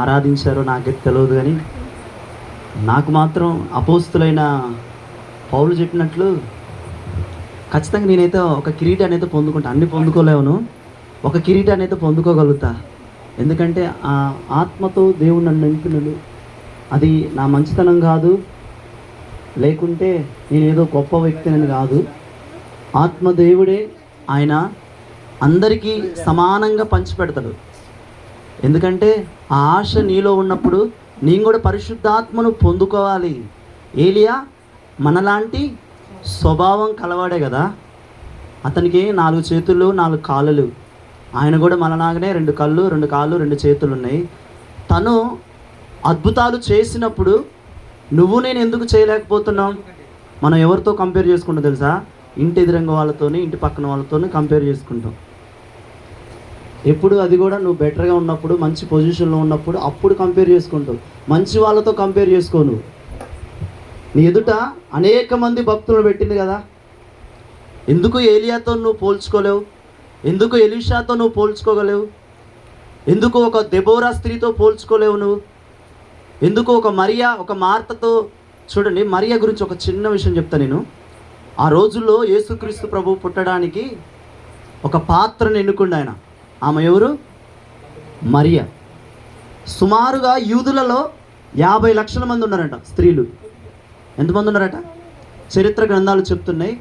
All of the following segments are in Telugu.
ఆరాధించారో నాకైతే తెలియదు, కానీ నాకు మాత్రం అపోస్తులైన పౌలు చెప్పినట్లు ఖచ్చితంగా నేనైతే ఒక కిరీటాన్ని అయితే పొందుకుంటా. అన్ని పొందుకోలేవును, ఒక కిరీటాన్ని అయితే పొందుకోగలుగుతా. ఎందుకంటే ఆ ఆత్మతో దేవుడు నన్ను నింపినడు. అది నా మంచితనం కాదు, లేకుంటే నేనేదో గొప్ప వ్యక్తిని కాదు. ఆత్మదేవుడే ఆయన అందరికీ సమానంగా పంచిపెడతాడు. ఎందుకంటే ఆ ఆశ నీలో ఉన్నప్పుడు నేను కూడా పరిశుద్ధాత్మను పొందుకోవాలి. ఏలియా మనలాంటి స్వభావం కలవాడే కదా. అతనికి 4 చేతులు 4 కాళ్ళు, ఆయన కూడా మనలాగానే 2 కళ్ళు 2 కాళ్ళు 2 చేతులు ఉన్నాయి. తను అద్భుతాలు చేసినప్పుడు నువ్వు నేను ఎందుకు చేయలేకపోతున్నాం? మనం ఎవరితో కంపేర్ చేసుకుంటాం తెలుసా? ఇంటి ఎదురంగ వాళ్ళతోని, ఇంటి పక్కన వాళ్ళతోని కంపేర్ చేసుకుంటాం. ఎప్పుడు అది కూడా నువ్వు బెటర్గా ఉన్నప్పుడు, మంచి పొజిషన్లో ఉన్నప్పుడు అప్పుడు కంపేర్ చేసుకుంటావు. మంచి వాళ్ళతో కంపేర్ చేసుకోను. నీ ఎదుట అనేక మంది భక్తులను పెట్టింది కదా. ఎందుకు ఏలియాతో నువ్వు పోల్చుకోలేవు? ఎందుకు ఎలీషాతో నువ్వు పోల్చుకోగలేవు? ఎందుకు ఒక దెబోరా స్త్రీతో పోల్చుకోలేవు నువ్వు? ఎందుకు ఒక మరియా, ఒక మార్తతో? చూడండి, మరియా గురించి ఒక చిన్న విషయం చెప్తా నేను. ఆ రోజుల్లో యేసుక్రీస్తు ప్రభు పుట్టడానికి ఒక పాత్రను ఎన్నుకుండు ఆయన. ఆమె ఎవరు? మరియా. సుమారుగా యూదులలో 50 లక్షల మంది ఉన్నారట స్త్రీలు. ఎంతమంది ఉన్నారట? చరిత్ర గ్రంథాలు చెప్తున్నాయి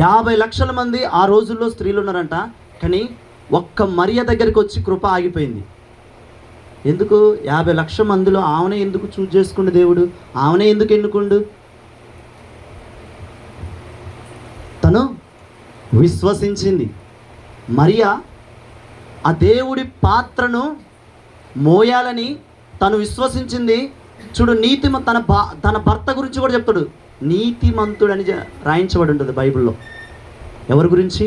50 లక్షల మంది ఆ రోజుల్లో స్త్రీలు ఉన్నారంట. కానీ ఒక్క మరియ దగ్గరికి వచ్చి కృప ఆగిపోయింది. ఎందుకు? 50 లక్షల మందిలో ఆమెనే ఎందుకు చూజ్ చేసుకుండు దేవుడు? ఆమెనే ఎందుకు ఎన్నుకుండు? తను విశ్వసించింది. మరియా ఆ దేవుడి పాత్రను మోయాలని తను విశ్వసించింది. చూడు, తన భర్త గురించి కూడా చెప్తాడు. నీతిమంతుడని రాయించబడి ఉంటుంది బైబిల్లో. ఎవరి గురించి?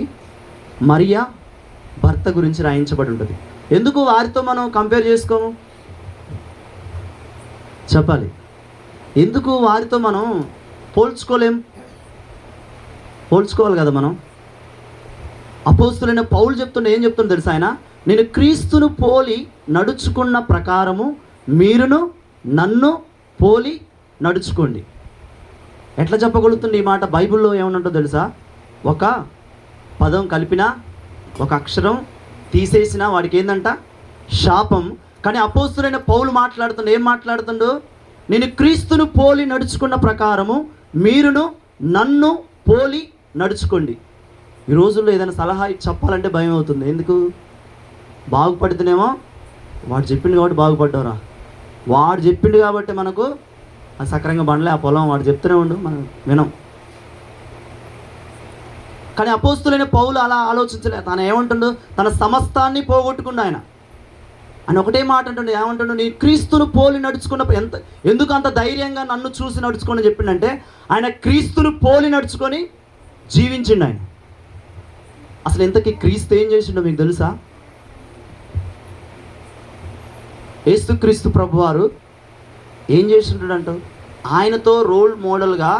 మరియా భర్త గురించి రాయించబడి ఉంటుంది. ఎందుకు వారితో మనం కంపేర్ చేసుకోము? చెప్పాలి. ఎందుకు వారితో మనం పోల్చుకోలేం? పోల్చుకోవాలి కదా మనం. అపోస్తులైన పౌలు చెప్తుండే, ఏం చెప్తుండే తెలుసా ఆయన? నేను క్రీస్తును పోలి నడుచుకున్న ప్రకారము మీరును నన్ను పోలి నడుచుకోండి. ఎట్లా చెప్పగలుగుతుంది ఈ మాట? బైబిల్లో ఏమన్నట్టు తెలుసా? ఒక పదం కలిపినా, ఒక అక్షరం తీసేసినా వాడికి ఏందంట? శాపం. కానీ అపోస్తులైన పౌలు మాట్లాడుతుండే, ఏం మాట్లాడుతుండో? నేను క్రీస్తును పోలి నడుచుకున్న ప్రకారము మీరును నన్ను పోలి నడుచుకోండి. ఈ రోజుల్లో ఏదైనా సలహా చెప్పాలంటే భయం అవుతుంది. ఎందుకు? బాగుపడితేనేమో వాడు చెప్పిండు కాబట్టి బాగుపడ్డావురా, వాడు చెప్పిండు కాబట్టి మనకు సక్రంగా బండలే ఆ పొలం, వాడు చెప్తూనే ఉండు, మనం వినం. కానీ అపోస్తులైన పౌలు అలా ఆలోచించలే. తను ఏమంటుండు? తన సమస్తాన్ని పోగొట్టుకుండు ఆయన. అని ఒకటే మాట అంటుండే. ఏమంటుండు? నీ క్రీస్తును పోలి నడుచుకున్న ఎందుకు అంత ధైర్యంగా నన్ను చూసి నడుచుకొని చెప్పిండంటే, ఆయన క్రీస్తును పోలి నడుచుకొని జీవించిండు ఆయన. అసలు ఇంతకీ క్రీస్తు ఏం చేసిండో మీకు తెలుసా? యేసుక్రీస్తు ప్రభువారు ఏం చేసిండంట? ఆయనతో రోల్ మోడల్గా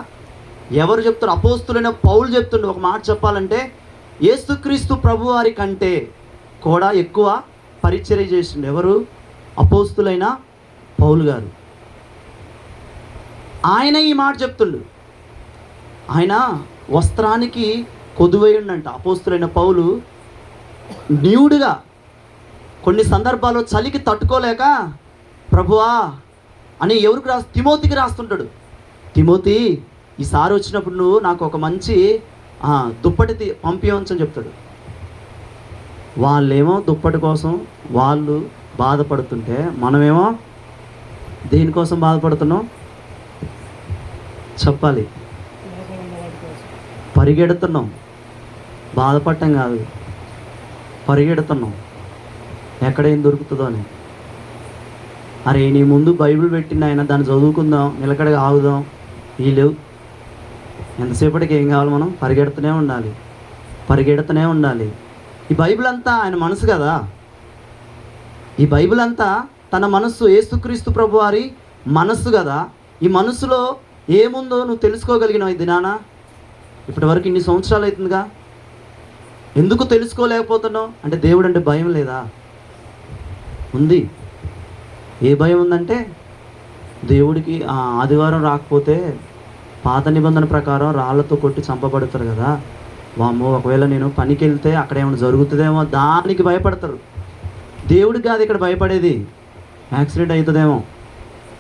ఎవరు చెప్తారు? అపోస్తులైన పౌలు చెప్తుండే. ఒక మాట చెప్పాలంటే, యేసుక్రీస్తు ప్రభువారి కంటే కూడా ఎక్కువ పరిచర్య చేసిండు ఎవరు? అపోస్తులైన పౌలు గారు. ఆయన ఈ మాట చెప్తుండు. ఆయన వస్త్రానికి కొదువైండంట. అపోస్తులైన పౌలు న్యూడ్గా కొన్ని సందర్భాల్లో చలికి తట్టుకోలేక, ప్రభువా అని ఎవరికి తిమోతికి రాస్తుంటాడు. తిమోతి, ఈసారి వచ్చినప్పుడు నువ్వు నాకు ఒక మంచి దుప్పటి పంపించని చెప్తాడు. వాళ్ళేమో దుప్పటి కోసం వాళ్ళు బాధపడుతుంటే, మనమేమో దేనికోసం బాధపడుతున్నాం? చెప్పాలి. పరిగెడుతున్నాం. బాధపడటం కాదు, పరిగెడుతున్నాం ఎక్కడేం దొరుకుతుందో అని. అరే, నీ ముందు బైబిల్ పెట్టిన ఆయన, దాన్ని చదువుకుందాం, నిలకడగా ఆగుదాం. ఈ లేవు. ఎంతసేపటికి ఏం కావాలి? మనం పరిగెడుతూనే ఉండాలి, పరిగెడుతూనే ఉండాలి. ఈ బైబిల్ అంతా ఆయన మనసు కదా. ఈ బైబిల్ అంతా తన మనస్సు, యేసుక్రీస్తు ప్రభు వారి మనస్సు కదా. ఈ మనసులో ఏముందో నువ్వు తెలుసుకోగలిగినావు ఈ దినాన? ఇప్పటి వరకు ఇన్ని సంవత్సరాలు అవుతుందిగా. ఎందుకు తెలుసుకోలేకపోతున్నావు అంటే దేవుడు అంటే భయం లేదా? ఉంది. ఏ భయం ఉందంటే దేవుడికి ఆదివారం రాకపోతే పాత నిబంధన ప్రకారం రాళ్లతో కొట్టి చంపబడతారు కదా, వామ్మో ఒకవేళ నేను పనికి వెళ్తే అక్కడ ఏమైనా జరుగుతుందేమో దానికి భయపడతారు. దేవుడికి కాదు ఇక్కడ భయపడేది, యాక్సిడెంట్ అవుతుందేమో,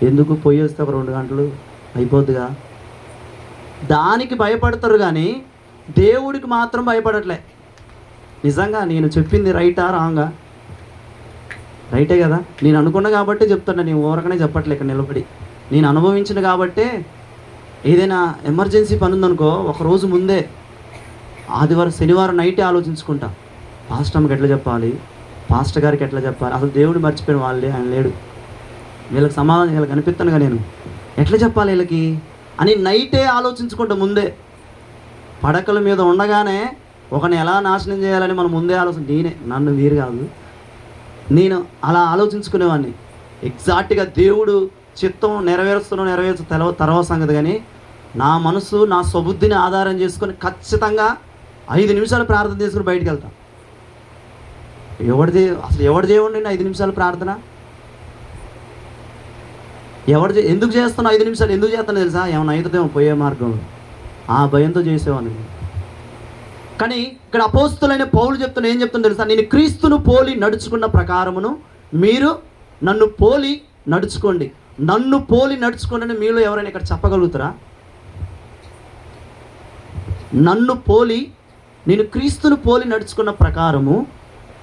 ఎందుకు పొయ్యి వస్తే ఒక 2 గంటలు అయిపోద్దిగా, దానికి భయపడతారు. కానీ దేవుడికి మాత్రం భయపడట్లే. నిజంగా నేను చెప్పింది రైటా రాంగా? రైటే కదా. నేను అనుకున్నా కాబట్టే చెప్తున్నా, నేను ఊరకనే చెప్పట్లే ఇక్కడ నిలబడి. నేను అనుభవించిన కాబట్టే. ఏదైనా ఎమర్జెన్సీ పని ఉందనుకో, ఒకరోజు ముందే ఆదివారం శనివారం నైటే ఆలోచించుకుంటా, పాస్టర్కి ఎట్లా చెప్పాలి, పాస్టర్ గారికి ఎట్లా చెప్పాలి, అసలు దేవుడు మర్చిపోయిన వాళ్ళే, ఆయన లేడు, వీళ్ళకి సమాధానం వీళ్ళకి కనిపిస్తానుగా నేను ఎట్లా చెప్పాలి వీళ్ళకి అని నైటే ఆలోచించుకుంటా. ముందే పడకల మీద ఉండగానే ఒకని ఎలా నాశనం చేయాలని మనం ముందే నన్ను వీరు కాదు, నేను అలా ఆలోచించుకునేవాడిని. ఎగ్జాక్ట్గా దేవుడు చిత్తం నెరవేర్చు తర్వాత సంగతి. కానీ నా మనసు నా స్వబుద్ధిని ఆధారం చేసుకొని ఖచ్చితంగా 5 నిమిషాలు ప్రార్థన చేసుకుని బయటికి వెళ్తాను. ఎవడు చేయవండి 5 నిమిషాలు ప్రార్థన? ఎందుకు చేస్తాను 5 నిమిషాలు? ఎందుకు చేస్తాను తెలుసా? ఏమైనా అవుతుందేమో పోయే మార్గంలో, ఆ భయంతో చేసేవాడిని. కానీ ఇక్కడ అపోస్తులైన పౌలు ఏం చెప్తున్నా తెలుసా? నేను క్రీస్తును పోలి నడుచుకున్న ప్రకారమును మీరు నన్ను పోలి నడుచుకోండి. నన్ను పోలి నడుచుకోండి అని మీలో ఎవరైనా ఇక్కడ చెప్పగలుగుతారా? నేను క్రీస్తును పోలి నడుచుకున్న ప్రకారము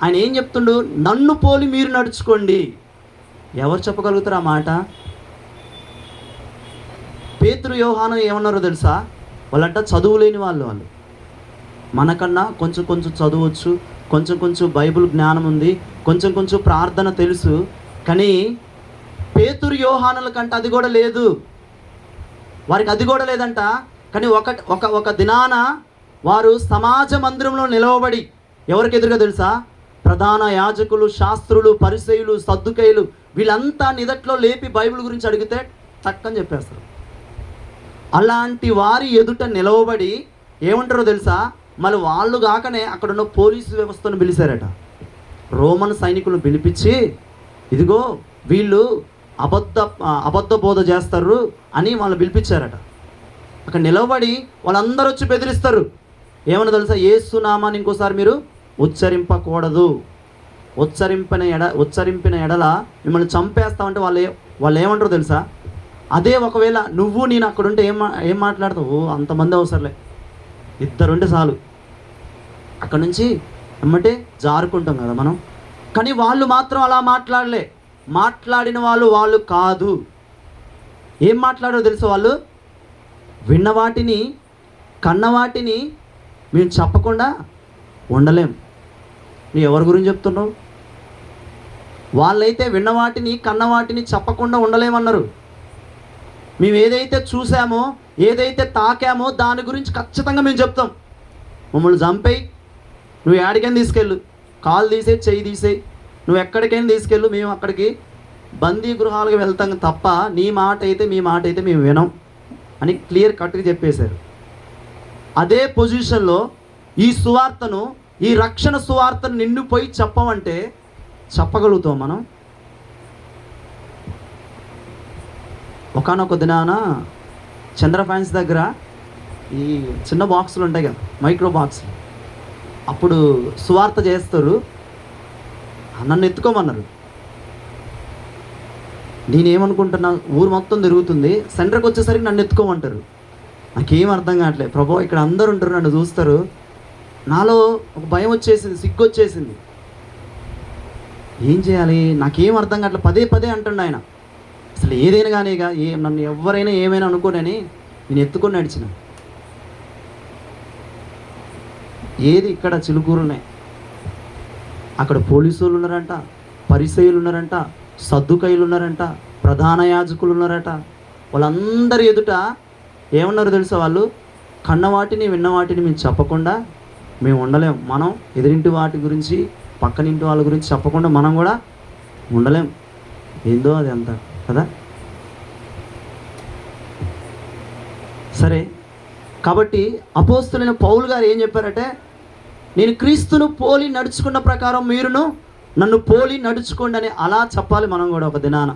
ఆయన ఏం చెప్తుండు? నన్ను పోలి మీరు నడుచుకోండి. ఎవరు చెప్పగలుగుతారు ఆ మాట? పేతురు యోహాను ఏమన్నారో తెలుసా? వాళ్ళంట చదువు లేని వాళ్ళు. మనకన్నా కొంచెం చదవచ్చు, కొంచెం బైబిల్ జ్ఞానం ఉంది, కొంచెం ప్రార్థన తెలుసు. కానీ పేతురు యోహానుల కంటే అది కూడా లేదు, వారికి అది కూడా లేదంట. కానీ ఒక దినాన వారు సమాజ మందిరంలో నిలవబడి, ఎవరికి ఎదురుగా తెలుసా? ప్రధాన యాజకులు, శాస్త్రులు, పరిసయ్యులు, సద్దుకయ్యులు వీళ్ళంతా నిదట్లో లేపి బైబిల్ గురించి అడిగితే టక్కని చెప్పేస్తారు. అలాంటి వారి ఎదుట నిలవబడి ఏమంటారో తెలుసా? మళ్ళీ వాళ్ళు కాకనే అక్కడున్న పోలీసు వ్యవస్థను పిలిచారట. రోమన్ సైనికులను పిలిపించి, ఇదిగో వీళ్ళు అబద్ధ బోధ చేస్తారు అని వాళ్ళు పిలిపించారట. అక్కడ నిలవబడి వాళ్ళందరూ వచ్చి బెదిరిస్తారు. ఏమన్నా తెలుసా? యేసు నామాన్ని ఇంకోసారి మీరు ఉచ్చరింపకూడదు, ఉచ్చరింపిన ఎడల మిమ్మల్ని చంపేస్తామంటే వాళ్ళు ఏమంటారో తెలుసా? అదే ఒకవేళ నువ్వు నేను అక్కడుంటే ఏం మాట్లాడతావు? అంతమంది అవసరంలే, 2 ఉంటే చాలు, అక్కడ నుంచి ఏమంటే జారుకుంటాం కదా మనం. కానీ వాళ్ళు మాత్రం అలా మాట్లాడిన వాళ్ళు కాదు. ఏం మాట్లాడారో తెలుసు? వాళ్ళు విన్న వాటిని, కన్న వాటిని మేము చెప్పకుండా ఉండలేం. నువ్వు ఎవరి గురించి చెప్తున్నావు? వాళ్ళైతే విన్న వాటిని, కన్న వాటిని చెప్పకుండా ఉండలేమన్నారు. మేము ఏదైతే చూసామో, ఏదైతే తాకామో దాని గురించి ఖచ్చితంగా మేము చెప్తాం. మమ్మల్ని చంపేయి, నువ్వు ఎక్కడికైనా తీసుకెళ్ళు, కాలు తీసేయి, చెయ్యి తీసేయి, నువ్వు ఎక్కడికైనా తీసుకెళ్ళు, మేము అక్కడికి బందీ గృహాలకు వెళ్తాం తప్ప మీ మాట అయితే మేము వినం అని క్లియర్ కట్గా చెప్పేశారు. అదే పొజిషన్లో ఈ సువార్తను, ఈ రక్షణ సువార్తను నిండిపోయి చెప్పమంటే చెప్పగలుగుతాం మనం? ఒకానొక దినాన చంద్ర ఫ్యాన్స్ దగ్గర ఈ చిన్న బాక్సులు ఉంటాయి కదా, మైక్రో బాక్సులు, అప్పుడు సువార్త చేస్తారు. నన్ను ఎత్తుకోమన్నారు. నేనేమనుకుంటున్నా, ఊరు మొత్తం తిరుగుతుంది, సెంటర్కి వచ్చేసరికి నన్ను ఎత్తుకోమంటారు. నాకేం అర్థం కావట్లేదు. ప్రభు ఇక్కడ అందరు ఉంటారు, నన్ను చూస్తారు. నాలో ఒక భయం వచ్చేసింది, సిగ్గు వచ్చేసింది. ఏం చేయాలి నాకేం అర్థం కావట్లేదు. పదే అంటుండే ఆయన. అసలు ఏదైనా కానీ నన్ను ఎవరైనా ఏమైనా అనుకోనని నేను ఎత్తుకొని నడిచిన. ఏది ఇక్కడ చిలుకూరున్నాయి, అక్కడ పోలీసు వాళ్ళు ఉన్నారంట, పరిసయ్యులు ఉన్నారంట, సద్దుకయ్యులు ఉన్నారంట, ప్రధాన యాజకులు ఉన్నారట. వాళ్ళందరి ఎదుట ఏమన్నారు తెలుసా? వాళ్ళు కన్నవాటిని విన్నవాటిని మేము చెప్పకుండా మేము ఉండలేం. మనం ఎదురింటి వాటి గురించి, పక్కనింటి వాళ్ళ గురించి చెప్పకుండా మనం కూడా ఉండలేం. ఏందో అది అంతా కదా. సరే, కాబట్టి అపోస్తులైన పౌలు గారు ఏం చెప్పారంటే, నేను క్రీస్తును పోలి నడుచుకున్న ప్రకారం మీరును నన్ను పోలి నడుచుకోండి అని అలా చెప్పాలి మనం కూడా ఒక దినాన.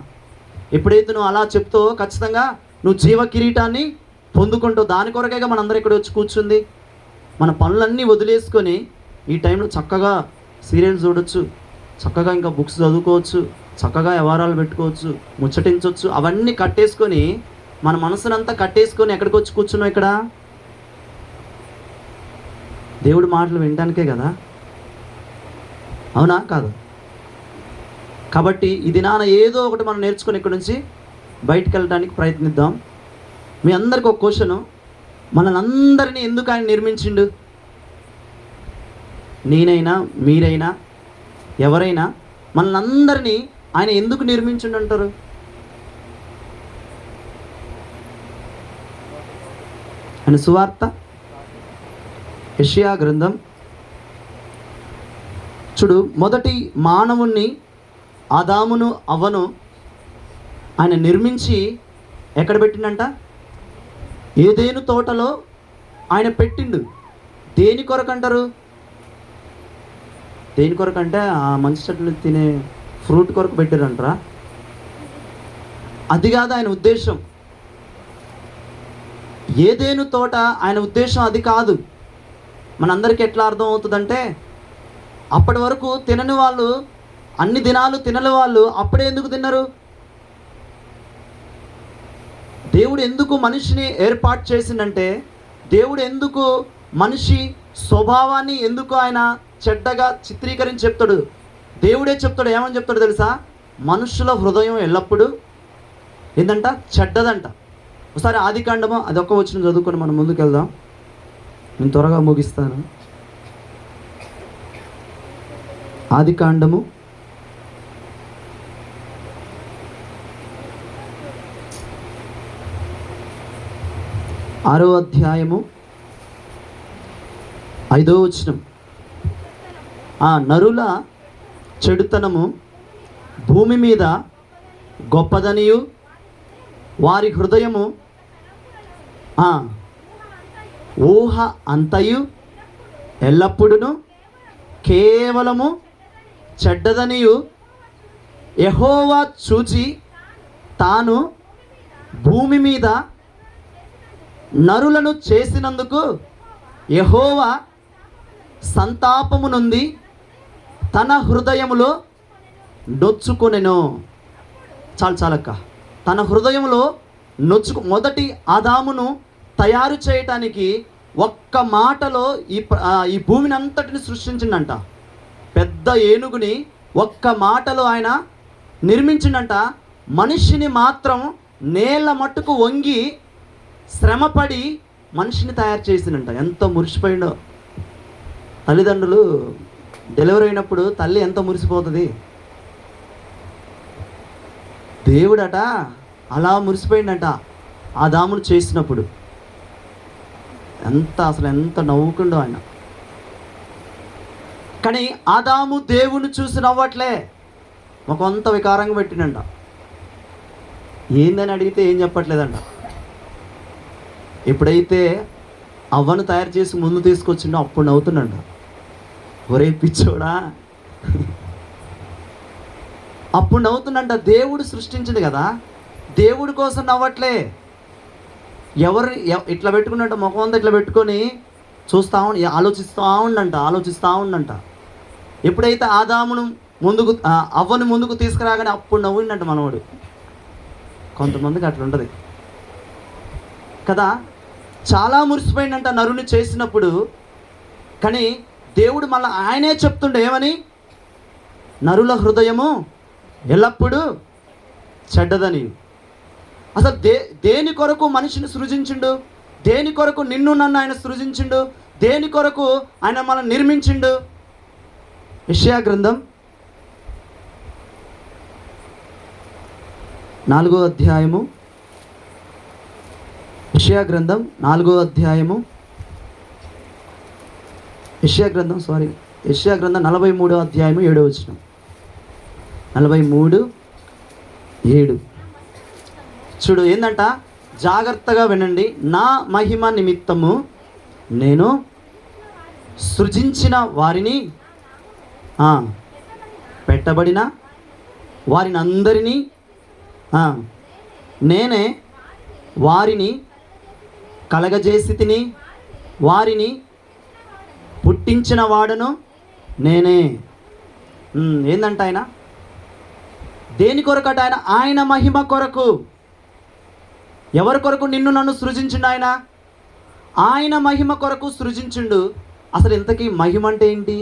ఎప్పుడైతే నువ్వు అలా చెప్తావో ఖచ్చితంగా నువ్వు జీవ కిరీటాన్ని పొందుకుంటావు. దాని కొరకేగా మనందరూ ఇక్కడ వచ్చి కూర్చుంది. మన పనులన్నీ వదిలేసుకొని ఈ టైంలో చక్కగా సీరియల్స్ చూడొచ్చు, చక్కగా ఇంకా బుక్స్ చదువుకోవచ్చు, చక్కగా వ్యవహారాలు పెట్టుకోవచ్చు, ముచ్చటించవచ్చు. అవన్నీ కట్టేసుకొని మన మనసునంతా కట్టేసుకొని ఎక్కడికి వచ్చి కూర్చున్నావు? ఇక్కడ దేవుడి మాటలు వినడానికే కదా, అవునా కాదు? కాబట్టి ఈ దినాన ఏదో ఒకటి మనం నేర్చుకొని ఇక్కడ నుంచి బయటకు వెళ్ళడానికి ప్రయత్నిద్దాం. మీ అందరికి ఒక క్వశ్చను, మనల్ని అందరినీ ఎందుకు ఆయన నిర్మించిండు? నేనైనా మీరైనా ఎవరైనా మనల్ని అందరినీ ఆయన ఎందుకు నిర్మించిండు అంటారు? ఆయన సువార్త యెషయా గ్రంథం చూడు, మొదటి మానవుణ్ణి ఆదామును అవ్వను ఆయన నిర్మించి ఎక్కడ పెట్టిండంట? ఏదేను తోటలో ఆయన పెట్టిండు. దేని కొరకు అంటారు? దేని కొరకు అంటే ఆ మంచి చెట్లు తినే ఫ్రూట్ కొరకు పెట్టారంటారా? అది కాదు ఆయన ఉద్దేశం. ఏదేను తోట ఆయన ఉద్దేశం అది కాదు. మనందరికీ ఎట్లా అర్థం అవుతుందంటే, అప్పటి వరకు తినని వాళ్ళు, అన్ని దినాలు తినని వాళ్ళు అప్పుడే ఎందుకు తిన్నారు? దేవుడు ఎందుకు మనిషిని ఏర్పాటు చేసిందంటే, దేవుడు ఎందుకు మనిషి స్వభావాన్ని ఎందుకు ఆయన చెడ్డగా చిత్రీకరించి చెప్తాడు? దేవుడే చెప్తాడు. ఏమని చెప్తాడు తెలుసా? మనుషుల హృదయం ఎల్లప్పుడూ ఏంటంట? చెడ్డదంట. ఒకసారి ఆదికాండము అదొక్క వచనం చదువుకొని మనం ముందుకు వెళ్దాం. నేను త్వరగా ముగిస్తాను. ఆదికాండము 6వ అధ్యాయము 5వ వచనం. నరుల చెడుతనము భూమి మీద గొప్పదనియు వారి హృదయము ఊహ అంతయు ఎల్లప్పుడూ కేవలము చెడ్డదనియు యెహోవా చూచి తాను భూమి మీద నరులను చేసినందుకు యెహోవా సంతాపము నుండి తన హృదయములో నొచ్చుకొనెను. చాలక్క, తన హృదయంలో మొదటి ఆదామును తయారు చేయటానికి ఒక్క మాటలో ఈ భూమిని అంతటిని సృష్టించిండంట. పెద్ద ఏనుగుని ఒక్క మాటలో ఆయన నిర్మించిండంట. మనిషిని మాత్రం నేల మట్టుకు వంగి శ్రమపడి మనిషిని తయారు చేసిండంట. ఎంత మురిసిపోయిండో! తల్లిదండ్రులు డెలివరీ అయినప్పుడు తల్లి ఎంత మురిసిపోతుంది. దేవుడట అలా మురిసిపోయిండట ఆదామును చేసినప్పుడు. ఎంత నవ్వుకుండో ఆయన. కానీ ఆదాము దేవుని చూసి నవ్వట్లే, కొంత వికారంగా పెట్టిండంట. ఏందని అడిగితే ఏం చెప్పట్లేదంట. ఎప్పుడైతే అవ్వను తయారు చేసి ముందు తీసుకొచ్చిండో అప్పుడు నవ్వుతున్నాడు. ఒరే పిచ్చోడా, అప్పుడు నవ్వుతుందంట. దేవుడు సృష్టించింది కదా, దేవుడి కోసం నవ్వట్లే. ఇట్లా పెట్టుకున్నట్టు ముఖం అంతా ఇట్లా పెట్టుకొని ఆలోచిస్తూ ఉండంట. ఎప్పుడైతే ఆదామును అవ్వను ముందుకు తీసుకురాగానే అప్పుడు నవ్వుండంట మనవాడు. కొంతమందికి అట్లా ఉంటుంది కదా. చాలా మురిసిపోయిందంట నరుని చేసినప్పుడు. కానీ దేవుడు మళ్ళీ ఆయనే చెప్తుండే ఏమని? నరుల హృదయము ఎల్లప్పుడూ చెడ్డదని. అసలు దేని కొరకు మనిషిని సృజించిండు? దేని కొరకు నిన్ను నన్ను ఆయన సృజించిండు? దేని కొరకు ఆయన మనం నిర్మించిండు? యెషయా గ్రంథం 4వ అధ్యాయము. యెషయా గ్రంథం 4వ అధ్యాయము. యెషయా గ్రంథం 43వ అధ్యాయము 7వ వచనం. 43:7. చూడు ఏందంట, జాగ్రత్తగా వినండి. నా మహిమ నిమిత్తము నేను సృజించిన వారిని పెట్టబడిన వారిని అందరినీ నేనే వారిని కలగజేసి తిని వారిని పుట్టించిన వాడను నేనే. ఏందంట ఆయన దేని కొరకట? ఆయన మహిమ కొరకు. ఎవరి కొరకు నిన్ను నన్ను సృజించిండు ఆయన? ఆయన మహిమ కొరకు సృజించిండు. అసలు ఇంతకీ మహిమ అంటే ఏంటి?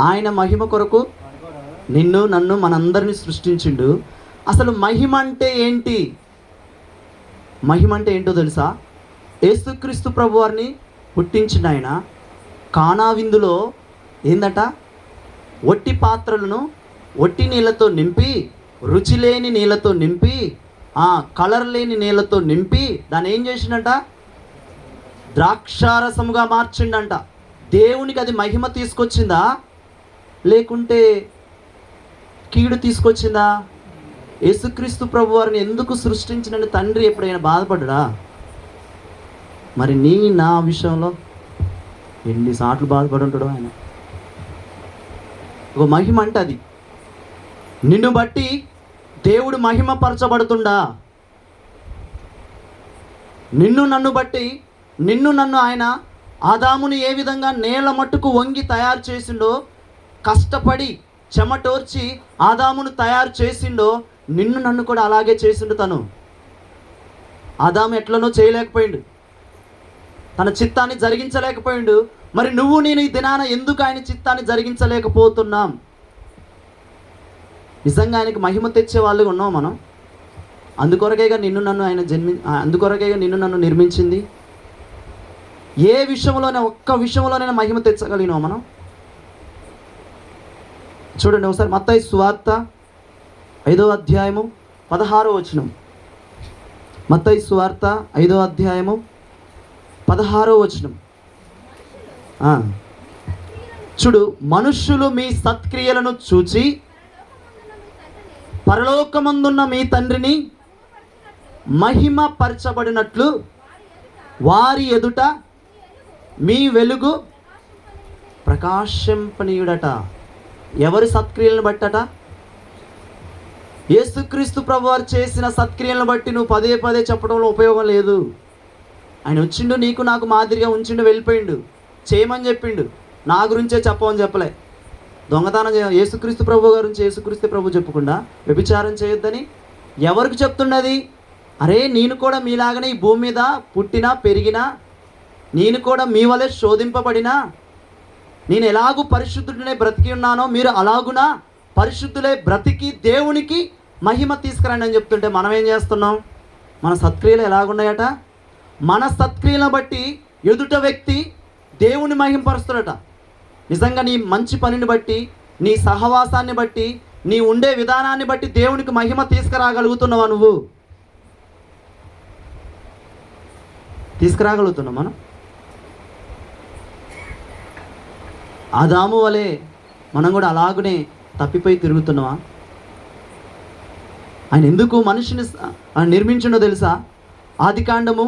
ఆయన మహిమ కొరకు నిన్ను నన్ను మనందరినీ సృష్టించిండు. అసలు మహిమ అంటే ఏంటి? మహిమ అంటే ఏంటో తెలుసా? యేసుక్రీస్తు ప్రభు వారిని పుట్టించిన ఆయన కానా విందులో ఏందట? ఒట్టి పాత్రలను ఒట్టి నీళ్ళతో నింపి, రుచి లేని నీళ్ళతో నింపి, కలర్ లేని నీళ్ళతో నింపి దాన్ని ఏం చేసిండంట? ద్రాక్షారసముగా మార్చిండంట. దేవునికి అది మహిమ తీసుకొచ్చిందా లేకుంటే కీడు తీసుకొచ్చిందా? యేసుక్రీస్తు ప్రభు వారిని ఎందుకు సృష్టించిన తండ్రి ఎప్పుడైనా బాధపడ్డా? మరి నా విషయంలో ఎన్నిసార్లు బాధపడి ఉంటాడో ఆయన. ఒక మహిమ అంటే అది. నిన్ను బట్టి దేవుడు మహిమపరచబడుతుండా? నిన్ను నన్ను బట్టి నన్ను ఆయన ఆదాముని ఏ విధంగా నేల మట్టుకు వంగి తయారు చేసిండో, కష్టపడి చెమటోర్చి ఆదామును తయారు చేసిండో, నిన్ను నన్ను కూడా అలాగే చేసిండు తను. ఆదాము ఎట్లనో చేయలేకపోయిండు, తన చిత్తాన్ని జరిగించలేకపోయిండు. మరి నువ్వు నేను ఈ దినాన ఎందుకు ఆయన చిత్తాన్ని జరిగించలేకపోతున్నాం? నిజంగా ఆయనకు మహిమ తెచ్చే వాళ్ళుగా ఉన్నాం మనం. అందుకొరకేగా నిన్ను నన్ను ఆయన అందుకొరకేగా నిన్ను నన్ను నిర్మించింది. ఏ విషయంలోనే ఒక్క విషయంలోనైనా మహిమ తెచ్చగలిగినాం మనం? చూడండి ఒకసారి మత్తయి సువార్త 5వ అధ్యాయము 16వ వచనం. మత్తయి సువార్త 5వ అధ్యాయము 16వ వచనం. చూడు, మనుష్యులు మీ సత్క్రియలను చూచి పరలోకమందున్న మీ తండ్రిని మహిమపరచబడినట్లు వారి ఎదుట మీ వెలుగు ప్రకాశింపనీయుడట. ఎవరి సత్క్రియలను బట్టట? యేసుక్రీస్తు ప్రభువారు చేసిన సత్క్రియలను బట్టి నువ్వు పదే పదే చెప్పడంలో ఉపయోగం లేదు. ఆయన వచ్చిండు, నీకు నాకు మాదిరిగా ఉంచిండు, వెళ్ళిపోయిండు, చేయమని చెప్పిండు. నా గురించే చెప్పమని చెప్పలే. దొంగతనం యేసుక్రీస్తు ప్రభు గురించి యేసుక్రీస్తు ప్రభు చెప్పకుండా వ్యభిచారం చేయొద్దని ఎవరికి చెప్తున్నది? అరే, నేను కూడా మీలాగనే ఈ భూమి మీద పుట్టినా పెరిగినా, నేను కూడా మీ వలె శోధింపబడినా, నేను ఎలాగూ పరిశుద్ధుడినే బ్రతికి ఉన్నానో మీరు అలాగునా పరిశుద్ధులే బ్రతికి దేవునికి మహిమ తీసుకురండి అని చెప్తుంటే మనం ఏం చేస్తున్నాం? మన సత్క్రియలు ఎలాగున్నాయట? మన సత్క్రియలను బట్టి ఎదుట వ్యక్తి దేవుని మహిమపరుస్తున్నట. నిజంగా నీ మంచి పనిని బట్టి, నీ సహవాసాన్ని బట్టి, నీ ఉండే విధానాన్ని బట్టి దేవునికి మహిమ తీసుకురాగలుగుతున్నావా? నువ్వు తీసుకురాగలుగుతున్నావు? ఆదాము వలె మనం కూడా అలాగనే తప్పిపోయి తిరుగుతున్నావా? ఆయన ఎందుకు మనిషిని నిర్మించిండో తెలుసా? ఆదికాండము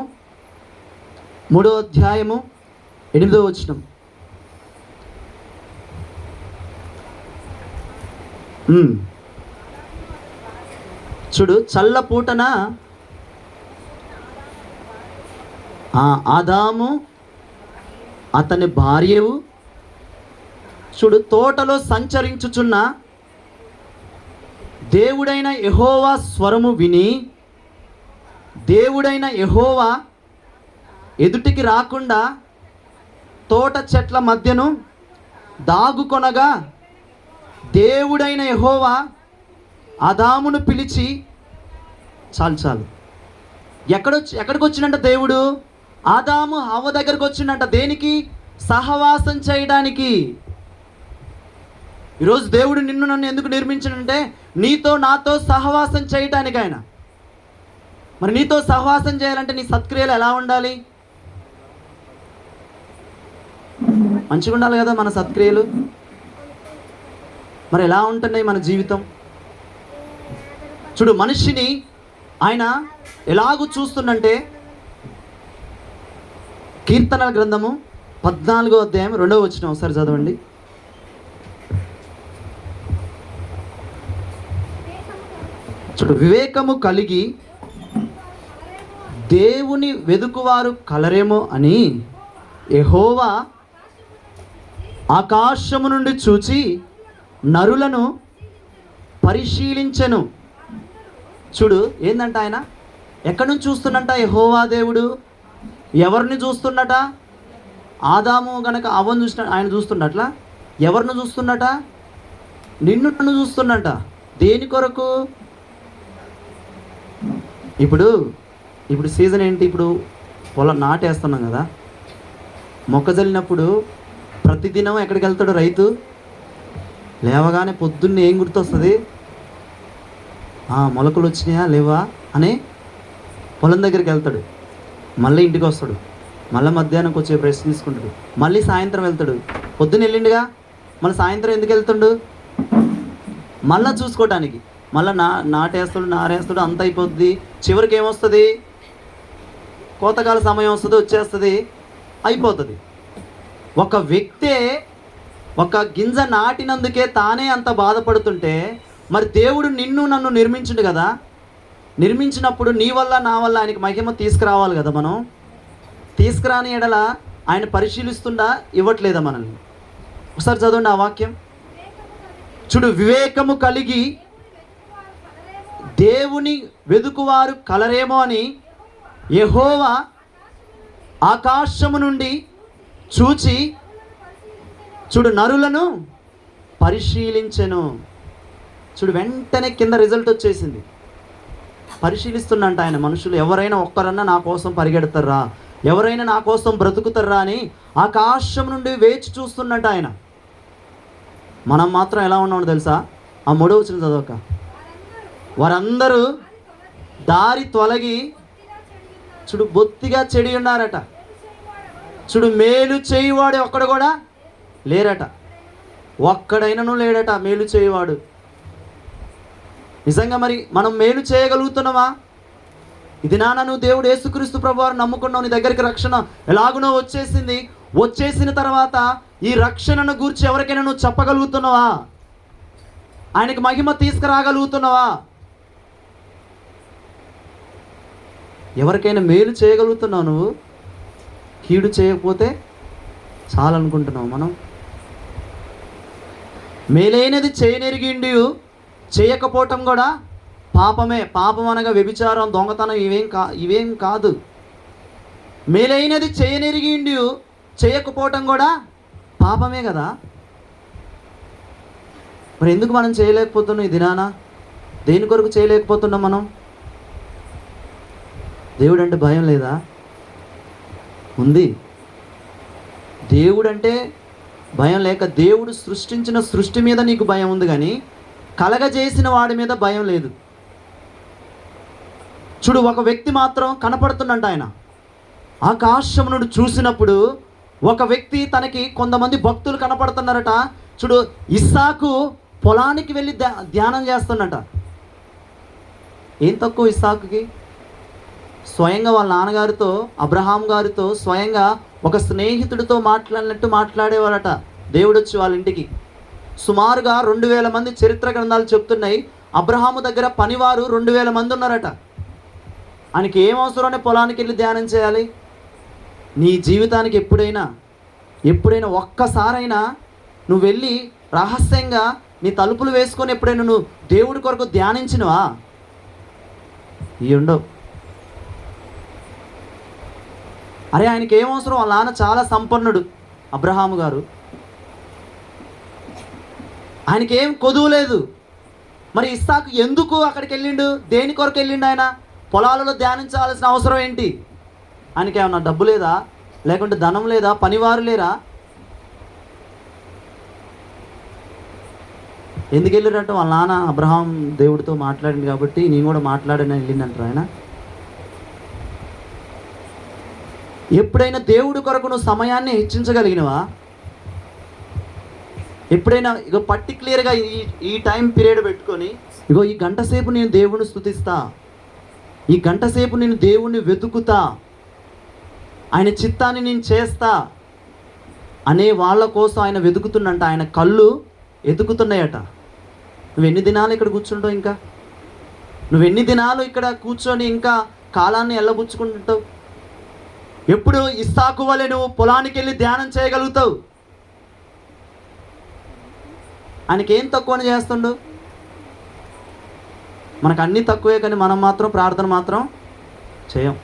3వ అధ్యాయము 8వ వచనం. చూడు, చల్లపూటన ఆదాము అతని భార్యవు చూడు తోటలో సంచరించుచున్న దేవుడైన యెహోవా స్వరము విని, దేవుడైన యెహోవా ఎదుటికి రాకుండా తోట చెట్ల మధ్యను దాగుకొనగా, దేవుడైన యెహోవా ఆదామును పిలిచి, చాలు ఎక్కడికి వచ్చిందంట దేవుడు? ఆదాము హవ్వ దగ్గరకు వచ్చిందంట. దేనికి? సహవాసం చేయడానికి. ఈరోజు దేవుడు నిన్ను నన్ను ఎందుకు నిర్మించాడంటే నీతో నాతో సహవాసం చేయటానికి ఆయన. మరి నీతో సహవాసం చేయాలంటే నీ సత్క్రియలు ఎలా ఉండాలి? మంచిగా ఉండాలి కదా మన సత్క్రియలు. మరి ఎలా ఉంటున్నాయి మన జీవితం? చూడు, మనిషిని ఆయన ఎలాగూ చూస్తుందంటే, కీర్తనల గ్రంథము 14వ అధ్యాయం 2వ వచనం ఒకసారి చదవండి. చూడు, వివేకము కలిగి దేవుని వెదుకువారు కలరేమో అని యెహోవా ఆకాశము నుండి చూచి నరులను పరిశీలించెను. చూడు, ఏందంట ఆయన ఎక్కడి నుంచి చూస్తున్నట్ట? యెహోవా దేవుడు ఎవరిని చూస్తున్నట? ఆదాము గనక అవ్వను చూసిన ఆయన చూస్తున్నట్లా? ఎవరిని చూస్తున్నట? నిన్ను నన్ను చూస్తున్నట. దేని కొరకు? ఇప్పుడు సీజన్ ఏంటి? ఇప్పుడు పొలం నాటేస్తున్నాం కదా. మొక్క జల్లినప్పుడు ప్రతిదినం ఎక్కడికి వెళ్తాడు రైతు? లేవగానే పొద్దున్నే ఏం గుర్తొస్తుంది? మొలకలు వచ్చినాయా లేవా అని పొలం దగ్గరికి వెళ్తాడు. మళ్ళీ ఇంటికి వస్తాడు. మళ్ళీ మధ్యాహ్నంకి వచ్చే బ్రష్ తీసుకుంటాడు. మళ్ళీ సాయంత్రం వెళ్తాడు. పొద్దున్న వెళ్ళిండుగా, మళ్ళీ సాయంత్రం ఎందుకు వెళ్తాడు? మళ్ళీ చూసుకోవటానికి. మళ్ళీ నాటేస్తాడు, నారేస్తాడు, అంత అయిపోద్ది. చివరికి ఏమొస్తుంది? కోతకాల సమయం వస్తుంది, వచ్చేస్తుంది, అయిపోతుంది. ఒక వ్యక్తే ఒక గింజ నాటినందుకే తానే అంత బాధపడుతుంటే మరి దేవుడు నిన్ను నన్ను నిర్మించుడు కదా. నిర్మించినప్పుడు నీ వల్ల నా వల్ల ఆయనకి మహిమ తీసుకురావాలి కదా. మనం తీసుకురాని ఎడల ఆయన పరిశీలిస్తుండా? ఇవ్వట్లేదా మనల్ని? ఒకసారి చదవండి ఆ వాక్యం. చూడు, వివేకము కలిగి దేవుని వెదుకువారు కలరేమో అని యెహోవా ఆకాశము నుండి చూచి చూడు నరులను పరిశీలించెను. చూడు, వెంటనే కింద రిజల్ట్ వచ్చేసింది. పరిశీలిస్తున్నంట ఆయన. మనుషులు ఎవరైనా ఒక్కరన్నా నా కోసం పరిగెడతారా, ఎవరైనా నా కోసం బ్రతుకుతారా అని ఆకాశం నుండి వేచి చూస్తున్నట్ట ఆయన. మనం మాత్రం ఎలా ఉన్నామో తెలుసా? ఆ 3వ వచనం చదవక, వారందరూ దారి తొలగి చూడు బొత్తిగా చెడి ఉన్నారట. చూడు, మేలు చేయువాడు ఒక్కడు కూడా లేరట. ఒక్కడైనను లేడట మేలు చేయవాడు. నిజంగా మరి మనం మేలు చేయగలుగుతున్నావా? ఇది నువ్వు దేవుడు యేసుక్రీస్తు ప్రభువారు నమ్ముకున్నావు, నీ దగ్గరికి రక్షణ ఎలాగునో వచ్చేసింది. వచ్చేసిన తర్వాత ఈ రక్షణను గూర్చి ఎవరికైనా నువ్వు చెప్పగలుగుతున్నావా? ఆయనకి మహిమ తీసుకురాగలుగుతున్నావా? ఎవరికైనా మేలు చేయగలుగుతున్నావు నువ్వు? కీడు చేయకపోతే చాలనుకుంటున్నావు. మనం మేలైనది చేయనెరిగిండి చేయకపోవటం కూడా పాపమే. పాపం అనగా వ్యభిచారం, దొంగతనం ఇవేం కాదు. మేలైనది చేయనెరిగిండి చేయకపోవటం కూడా పాపమే కదా. మరి ఎందుకు మనం చేయలేకపోతున్నాం ఈ దినాన? దేని కొరకు చేయలేకపోతున్నాం మనం? దేవుడు అంటే భయం లేదా? ఉంది. దేవుడు అంటే భయం లేక, దేవుడు సృష్టించిన సృష్టి మీద నీకు భయం ఉంది కానీ కలగజేసిన వాడి మీద భయం లేదు. చూడు, ఒక వ్యక్తి మాత్రం కనపడుతుందంట. ఆయన ఆకాశం నుండి చూసినప్పుడు ఒక వ్యక్తి, తనకి కొంతమంది భక్తులు కనపడుతున్నారట. చూడు, ఇస్సాకు పొలానికి వెళ్ళి ధ్యానం చేస్తున్నట. ఏం తక్కువ ఇస్సాకుకి? స్వయంగా వాళ్ళ నాన్నగారితో, అబ్రహాం గారితో స్వయంగా ఒక స్నేహితుడితో మాట్లాడినట్టు మాట్లాడేవారట. దేవుడు వచ్చి వాళ్ళ ఇంటికి. సుమారుగా 2000 మంది చరిత్ర గ్రంథాలు చెప్తున్నాయి. అబ్రహాము దగ్గర పనివారు 2000 మంది ఉన్నారట. ఆయనకి ఏం అవసరమనే పొలానికి వెళ్ళి ధ్యానం చేయాలి? నీ జీవితానికి ఎప్పుడైనా ఒక్కసారైనా నువ్వు వెళ్ళి రహస్యంగా నీ తలుపులు వేసుకొని ఎప్పుడైనా నువ్వు దేవుడి కొరకు ధ్యానించినవా? ఇవి ఉండవు. అరే, ఆయనకి ఏం అవసరం? వాళ్ళ నాన్న చాలా సంపన్నుడు అబ్రహాము గారు. ఆయనకి ఏం కొదువు లేదు. మరి ఇస్సాకు ఎందుకు అక్కడికి వెళ్ళిండు? దేని కొరకు వెళ్ళిండు? ఆయన పొలాలలో ధ్యానించాల్సిన అవసరం ఏంటి? ఆయనకి ఏమన్నా డబ్బు లేదా? లేకుంటే ధనం లేదా? పనివారు లేరా? ఎందుకు వెళ్ళినట్టు? వాళ్ళ నాన్న అబ్రహాం దేవుడితో మాట్లాడింది కాబట్టి నేను కూడా మాట్లాడిన వెళ్ళిందంటారు ఆయన. ఎప్పుడైనా దేవుడి కొరకు నువ్వు సమయాన్ని హెచ్చించగలిగినవా? ఎప్పుడైనా ఇగో పర్టిక్యులర్గా ఈ టైం పీరియడ్ పెట్టుకొని, ఇగో ఈ గంట సేపు నేను దేవుడిని స్తుతిస్తా, ఈ గంట సేపు నేను దేవుణ్ణి వెతుకుతా, ఆయన చిత్తాన్ని నేను చేస్తా అనే వాళ్ళ కోసం ఆయన వెతుకుతున్నంట. ఆయన కళ్ళు ఎతుకుతున్నాయట. నువ్వు ఎన్ని దినాలు ఇక్కడ కూర్చుంటావు? ఇంకా నువ్వు ఎన్ని దినాలు ఇక్కడ కూర్చొని ఇంకా కాలాన్ని ఎల్లబుచ్చుకుంటావు? ఎప్పుడు ఇస్సాకు వలె నువ్వు పొలానికి వెళ్ళి ధ్యానం చేయగలుగుతావు? ఆయనకేం తక్కువని చేస్తుండు? మనకు అన్నీ తక్కువే, కానీ మనం మాత్రం ప్రార్థన మాత్రం చేయం.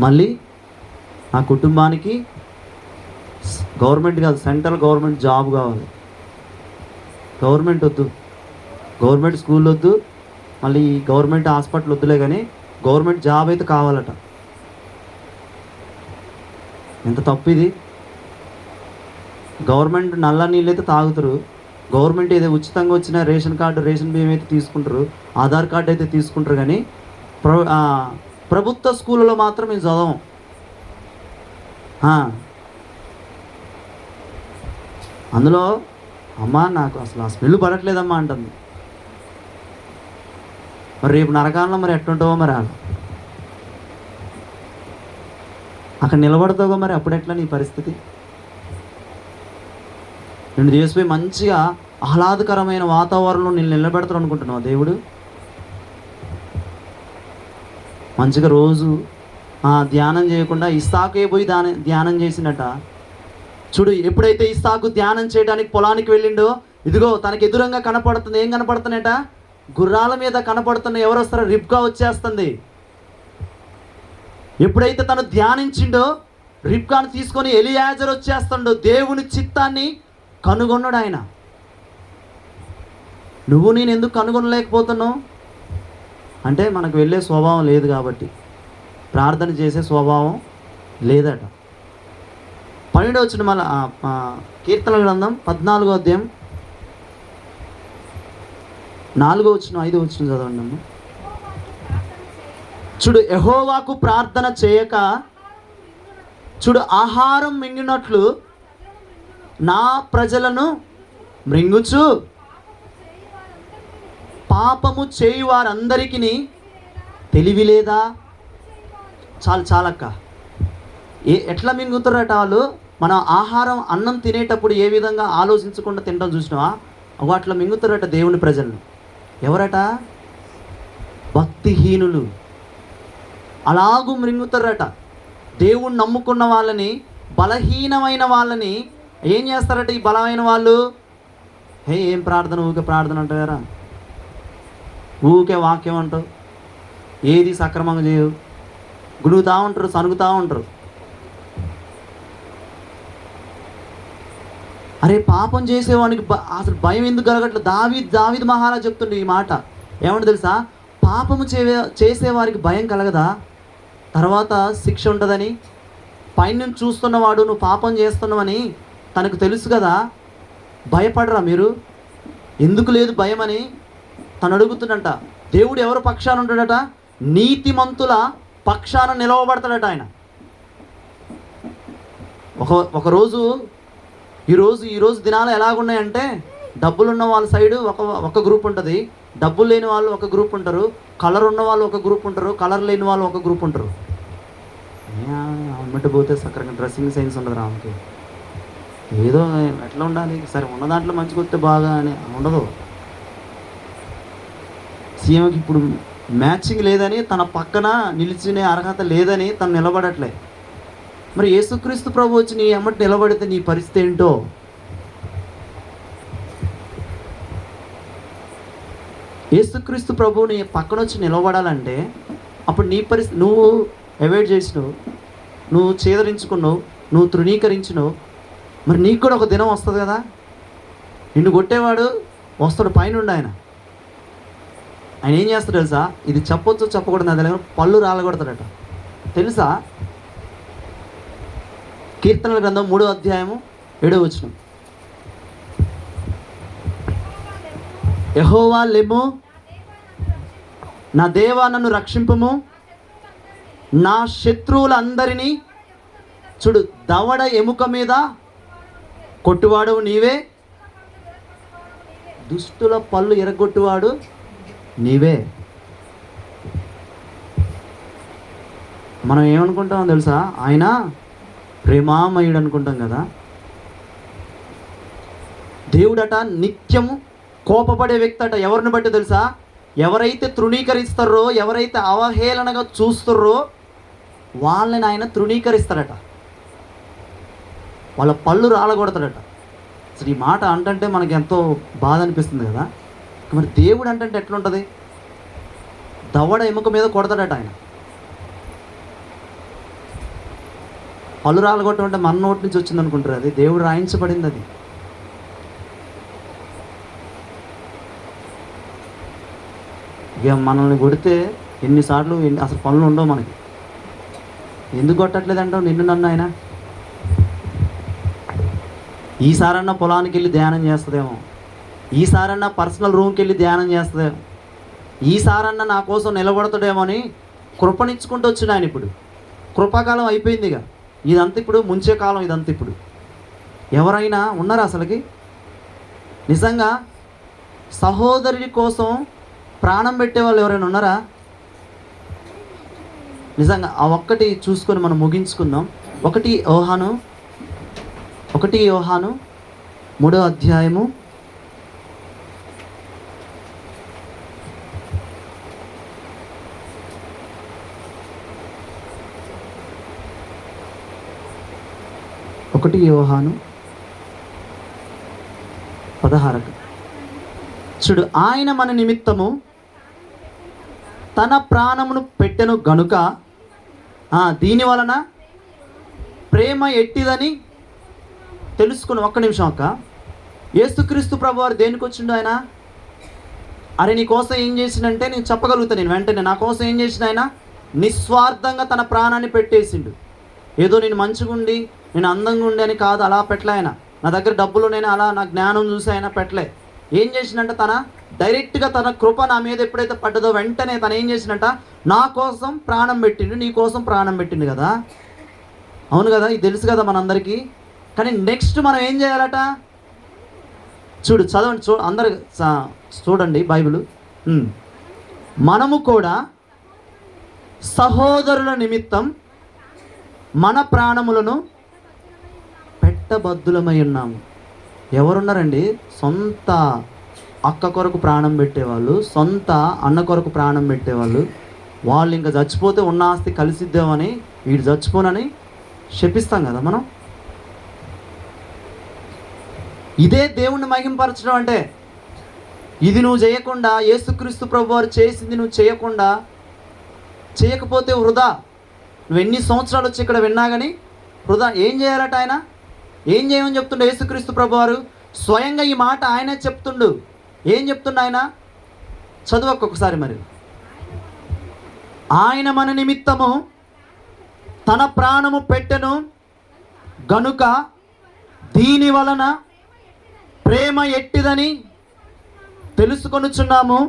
మళ్ళీ ఆ కుటుంబానికి గవర్నమెంట్ కాదు, సెంట్రల్ గవర్నమెంట్ జాబ్ కావాలి. గవర్నమెంట్ వద్దు, గవర్నమెంట్ స్కూల్ వద్దు, మళ్ళీ గవర్నమెంట్ హాస్పిటల్ వద్దులే, కానీ గవర్నమెంట్ జాబ్ అయితే కావాలట. ఎంత తప్పు ఇది! గవర్నమెంట్ నల్ల నీళ్ళు అయితే తాగుతారు, గవర్నమెంట్ ఏదో ఉచితంగా వచ్చిన రేషన్ కార్డు, రేషన్ బియ్యం అయితే తీసుకుంటారు, ఆధార్ కార్డు అయితే తీసుకుంటారు, కానీ ప్రభుత్వ స్కూళ్ళలో మాత్రం మేము చదవం. అందులో అమ్మ నాకు అసలు ఆ స్మెల్ పడట్లేదమ్మా అంటుంది. మరి రేపు నరకాలంలో మరి ఎట్లుంటావో మరి అక్కడ నిలబడతావో మరి అప్పుడు ఎట్లా నీ పరిస్థితి? నేను చేసిపోయి మంచిగా ఆహ్లాదకరమైన వాతావరణంలో నేను నిలబెడతాను అనుకుంటున్నావు దేవుడు? మంచిగా రోజు ధ్యానం చేయకుండా ఇస్సాకే పోయి ధ్యానం చేసినట్ట. చూడు, ఎప్పుడైతే ఇస్సాకు ధ్యానం చేయడానికి పొలానికి వెళ్ళిండో, ఇదిగో తనకి ఎదురుగా కనపడుతుంది. ఏం కనపడుతున్నాయట? గుర్రాల మీద కనపడుతున్న. ఎవరు వస్తారో? రిబ్కా వచ్చేస్తుంది. ఎప్పుడైతే తను ధ్యానించిండో, రిబ్కాను తీసుకొని ఎలియాజర్ వచ్చేస్తాడు. దేవుని చిత్తాన్ని కనుగొన్నాడు ఆయన. నువ్వు నేను ఎందుకు కనుగొనలేకపోతున్నావు అంటే మనకు వెళ్ళే స్వభావం లేదు కాబట్టి, ప్రార్థన చేసే స్వభావం లేదట. 12వ వచనం, మళ్ళీ కీర్తనల గ్రంథం 14వ అధ్యాయం 4వ వచనం 5వ వచనం చదవండి అమ్మ. చూడు, యెహోవాకు ప్రార్థన చేయక చూడు ఆహారం మింగినట్లు నా ప్రజలను మృంగుచు పాపము చేయు వారందరికీ తెలివి లేదా? చాలక్క. ఎట్లా మింగుతారట వాళ్ళు? మనం ఆహారం అన్నం తినేటప్పుడు ఏ విధంగా ఆలోచించకుండా తినడం చూసినావా? అట్లా మింగుతారట దేవుని ప్రజలను. ఎవరట? భక్తిహీనులు. అలాగూ మింగుతారట. దేవుణ్ణి నమ్ముకున్న వాళ్ళని, బలహీనమైన వాళ్ళని ఏం చేస్తారట ఈ బలమైన వాళ్ళు? ఏం ప్రార్థన, ఊరికే ప్రార్థన అంటారా? ఊరికే వాక్యం అంటావు, ఏది సక్రమంగా చేయవు, గుడుగుతూ ఉంటారు, సనుగుతూ ఉంటారు. అరే, పాపం చేసేవానికి అసలు భయం ఎందుకు కలగట్లేదు? దావీదు మహారాజు చెప్తుండే ఈ మాట. ఏమంటే తెలుసా? పాపము చేసేవారికి భయం కలగదా? తర్వాత శిక్ష ఉంటుందని. పైనుంచి చూస్తున్నవాడు నువ్వు పాపం చేస్తున్నావని తనకు తెలుసు కదా. భయపడరా మీరు? ఎందుకు లేదు భయం అని తను అడుగుతున్నట. దేవుడు ఎవరు పక్షాన ఉంటాడట? నీతిమంతుల పక్షాన నిలవబడతాడట ఆయన. ఒకరోజు ఈరోజు దినాలు ఎలాగున్నాయంటే, డబ్బులున్న వాళ్ళ సైడు ఒక గ్రూప్ ఉంటుంది, డబ్బులు లేని వాళ్ళు ఒక గ్రూప్ ఉంటారు, కలర్ ఉన్న వాళ్ళు ఒక గ్రూప్ ఉంటారు, కలర్ లేని వాళ్ళు ఒక గ్రూప్ ఉంటారు. అమ్మటి పోతే సక్రంగా డ్రెస్సింగ్ సెన్స్ ఉండదు రామకి. ఏదో ఎట్లా ఉండాలి, సరే ఉన్న దాంట్లో మంచిగా వస్తే బాగా అని ఉండదు. సీఎంకి ఇప్పుడు మ్యాచింగ్ లేదని, తన పక్కన నిలిచిన అర్హత లేదని తను నిలబడట్లే. మరి యేసుక్రీస్తు ప్రభు వచ్చి నీ అమ్మటి నిలబడితే నీ పరిస్థితి ఏంటో? యేసుక్రీస్తు ప్రభు నీ పక్కన వచ్చి నిలబడాలంటే అప్పుడు నీ పరిస్థితి, నువ్వు అవాయిడ్ చేసినావు, నువ్వు చేదరించుకున్నావు, నువ్వు తృణీకరించినావు, మరి నీకు కూడా ఒక దినం వస్తుంది కదా. నిన్ను కొట్టేవాడు వస్తాడు పైనుండి. ఆయన ఏం చేస్తాడు తెలుసా? ఇది చెప్పొచ్చు చెప్పకూడదు నా దగ్గర పళ్ళు రాలగొడతాడట తెలుసా? కీర్తనల గ్రంథం 3వ అధ్యాయము 7వ వచనం. యెహోవా లెమ్ము, నా దేవా నన్ను రక్షింపుము, నా శత్రువులందరినీ చూడు దవడ ఎముక మీద కొట్టువాడు నీవే, దుష్టుల పళ్ళు ఎరగొట్టువాడు నీవే. మనం ఏమనుకుంటామో తెలుసా? ఆయన ప్రేమామయుడు అనుకుంటాం కదా. దేవుడట నిత్యము కోపపడే వ్యక్తి అట ఎవరిని బట్టి తెలుసా? ఎవరైతే తృణీకరిస్తారో, ఎవరైతే అవహేళనగా చూస్తారో వాళ్ళని ఆయన తృణీకరిస్తాడట, వాళ్ళ పళ్ళు రాలగొడతాడట. అసలు ఈ మాట అంటే మనకి ఎంతో బాధ అనిపిస్తుంది కదా. మరి దేవుడు అంటే ఎట్లుంటుంది? దవడ ఎముక మీద కొడతాడట ఆయన. పళ్ళు రాలగొట్టడం అంటే మన నోటి నుంచి వచ్చింది అనుకుంటారు, అది దేవుడు రాయించబడింది. అది ఇక మనల్ని కొడితే ఎన్నిసార్లు అసలు పనులు ఉండవు మనకి. ఎందుకు కొట్టట్లేదు అంటావు నిన్ను నన్ను ఆయన? ఈసారన్నా పొలానికి వెళ్ళి ధ్యానం చేస్తుందేమో, ఈసారన్నా పర్సనల్ రూమ్కి వెళ్ళి ధ్యానం చేస్తుందేమో, ఈసారన్నా నా కోసం నిలబడతాడేమో అని కృపణించుకుంటూ వచ్చిన ఆయన. ఇప్పుడు కృపాకాలం అయిపోయింది, ఇక ఇదంతా ఇప్పుడు ముంచే కాలం. ఇదంతా ఇప్పుడు ఎవరైనా ఉన్నారా అసలుకి? నిజంగా సహోదరుడి కోసం ప్రాణం పెట్టేవాళ్ళు ఎవరైనా ఉన్నారా? నిజంగా ఆ ఒక్కటి చూసుకొని మనం ముగించుకుందాం. 1 యోహాను 3వ అధ్యాయము 1 యోహాను 16. చూడు, ఆయన మన నిమిత్తము తన ప్రాణమును పెట్టెను గనుక దీని వలన ప్రేమ ఎట్టిదని తెలుసుకుని. ఒక్క నిమిషం అక్క. యేసుక్రీస్తు ప్రభువారు దేనికి వచ్చిండు ఆయన? అరే నీ కోసం ఏం చేసిండంటే నేను చెప్పగలుగుతాను నేను వెంటనే. నా కోసం ఏం చేసిన ఆయన? నిస్వార్థంగా తన ప్రాణాన్ని పెట్టేసిండు. ఏదో నేను మంచిగా ఉండి నేను అందంగా ఉండి అని కాదు, అలా పెట్టలే ఆయన. నా దగ్గర డబ్బులు నేను అలా నా జ్ఞానం చూసి ఆయన పెట్టలే. ఏం చేసినంటే తన డైరెక్ట్గా తన కృప నా మీద ఎప్పుడైతే పడ్డదో వెంటనే తను ఏం చేసినట్ట? నా కోసం ప్రాణం పెట్టిండు, నీ కోసం ప్రాణం పెట్టిండు కదా. అవును కదా, ఇది తెలుసు కదా మనందరికీ. కానీ నెక్స్ట్ మనం ఏం చేయాలట? చూడు, చదవండి, అందరు చూడండి బైబిల్. మనము కూడా సహోదరుల నిమిత్తం మన ప్రాణములను పెట్టబద్దులమై ఉన్నాము. ఎవరున్నారండి? సొంత అక్క కొరకు ప్రాణం పెట్టేవాళ్ళు, సొంత అన్న కొరకు ప్రాణం పెట్టేవాళ్ళు. వాళ్ళు ఇంకా చచ్చిపోతే ఉన్న ఆస్తి కలిసిద్దామని, వీడు చచ్చిపోనని శపిస్తాం కదా మనం. ఇదే దేవుణ్ణి మహింపరచడం అంటే. ఇది నువ్వు చేయకుండా, యేసుక్రీస్తు ప్రభువారు చేసింది నువ్వు చేయకపోతే వృధా. నువ్వు ఎన్ని సంవత్సరాలు వచ్చి ఇక్కడ విన్నా కానీ వృధా. ఏం చేయాలట ఆయన? ఏం చేయమని చెప్తుండే యేసుక్రీస్తు ప్రభువారు? స్వయంగా ఈ మాట ఆయనే చెప్తుండు. ఏం చెప్తుండు ఆయన? చదువు ఒక్కొక్కసారి మరి. ఆయన మన నిమిత్తము తన ప్రాణము పెట్టెను గనుక దీని వలన ప్రేమ ఎట్టిదని తెలుసుకొనుచున్నాము.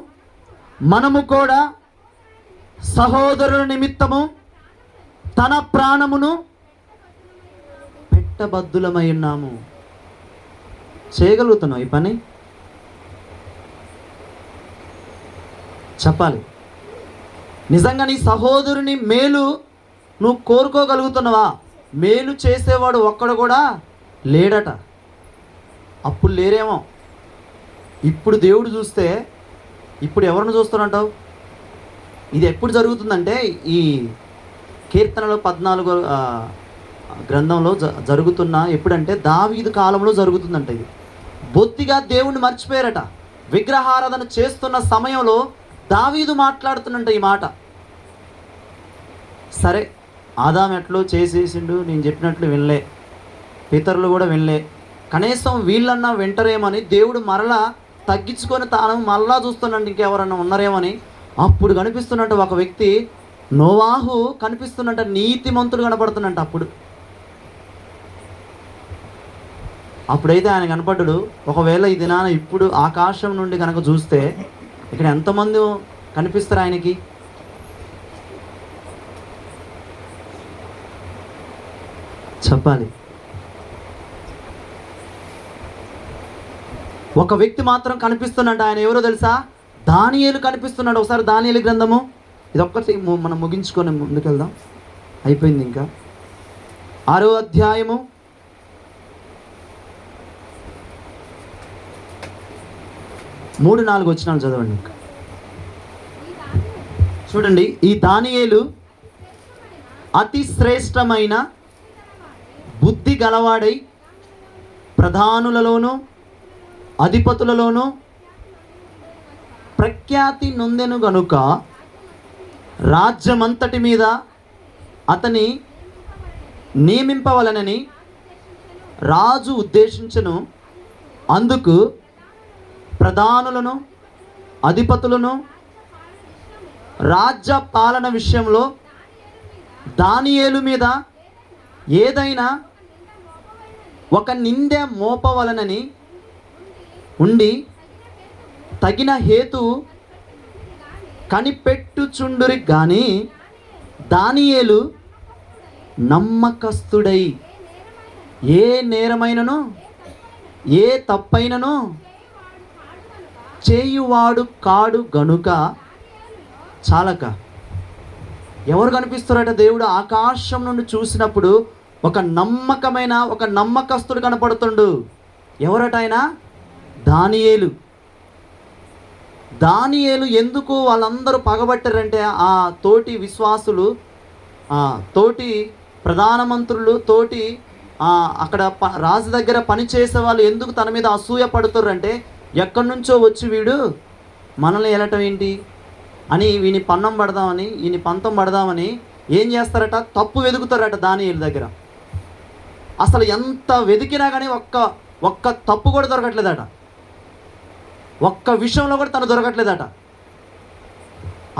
మనము కూడా సహోదరుల నిమిత్తము తన ప్రాణమును పెట్టబద్దులమై ఉన్నాము. చేయగలుగుతున్నావు ఈ పని? చెప్పాలి. నిజంగా నీ సహోదరుని మేలు నువ్వు కోరుకోగలుగుతున్నావా? మేలు చేసేవాడు ఒక్కడు కూడా లేడట. అప్పుడు లేరేమో. ఇప్పుడు దేవుడు చూస్తే ఇప్పుడు ఎవరిని చూస్తానంటావు? ఇది ఎప్పుడు జరుగుతుందంటే ఈ కీర్తనలో 14 గ్రంథంలో జరుగుతున్న, ఎప్పుడంటే దావీదు కాలంలో జరుగుతుందంట. ఇది బొత్తిగా దేవుణ్ణి మర్చిపోయారట. విగ్రహారాధన చేస్తున్న సమయంలో దావీదు మాట్లాడుతున్నంట ఈ మాట. సరే, ఆదాం ఎట్లో చేసేసిండు, నేను చెప్పినట్లు వినలే, పితరులు కూడా వినలే, కనీసం వీళ్ళన్నా వింటరేమని దేవుడు మరలా తగ్గించుకొని తాను మరలా చూస్తున్నట్టు ఇంకెవరన్నా ఉన్నారేమని. అప్పుడు కనిపిస్తున్నట్టు ఒక వ్యక్తి, నోవాహు కనిపిస్తున్నట్ట, నీతిమంతుడు కనపడుతున్నట్ట. అప్పుడైతే ఆయన కనపడ్డాడు. ఒకవేళ ఈ దినాన ఇప్పుడు ఆకాశం నుండి కనుక చూస్తే ఇక్కడ ఎంతమంది కనిపిస్తారు ఆయనకి? చెప్పాలి. ఒక వ్యక్తి మాత్రం కనిపిస్తున్నాడు. ఆయన ఎవరో తెలుసా? దానియేలు కనిపిస్తున్నాడు. ఒకసారి దానియేలు గ్రంథము, ఇది ఒక్కటి మనం ముగించుకొని ముందుకెళ్దాం, అయిపోయింది ఇంకా. 6వ అధ్యాయము 1 3-4 వచనాలు చదవండి. చూడండి, ఈ దానియేలు అతి శ్రేష్టమైన బుద్ధి గలవాడై ప్రధానులలోనూ అధిపతులలోనూ ప్రఖ్యాతి నొందెను గనుక రాజ్యమంతటి మీద అతని నియమింపవలనని రాజు ఉద్దేశించను. అందుకు ప్రధానులను అధిపతులను రాజ్య పాలన విషయంలో దానియేలు మీద ఏదైనా ఒక నిందె మోపవలనని ఉండి తగిన హేతు కనిపెట్టుచుండురి గాని దానియేలు నమ్మకస్తుడై ఏ నేరమైనను ఏ తప్పైనను చేయువాడు కాడు గనుక చాలక. ఎవరు కనిపిస్తారట? దేవుడు ఆకాశం నుండి చూసినప్పుడు ఒక నమ్మకస్తుడు కనపడుతుండు. ఎవరట ఆయన? దానియేలు. దానియేలు ఎందుకు వాళ్ళందరూ పగబట్టారంటే, ఆ తోటి విశ్వాసులు, తోటి ప్రధానమంత్రులు, తోటి అక్కడ రాజు దగ్గర పనిచేసే వాళ్ళు ఎందుకు తన మీద అసూయ పడుతారంటే, ఎక్కడి నుంచో వచ్చి వీడు మనల్ని వెళ్ళటం ఏంటి అని వీని పన్నం పడదామని, ఈయన పంతం పడదామని ఏం చేస్తారట? తప్పు వెతుకుతారట దానియేలు దగ్గర. అసలు ఎంత వెతికినా కానీ ఒక్క తప్పు కూడా దొరకట్లేదట. ఒక్క విషయంలో కూడా తను దొరకట్లేదట.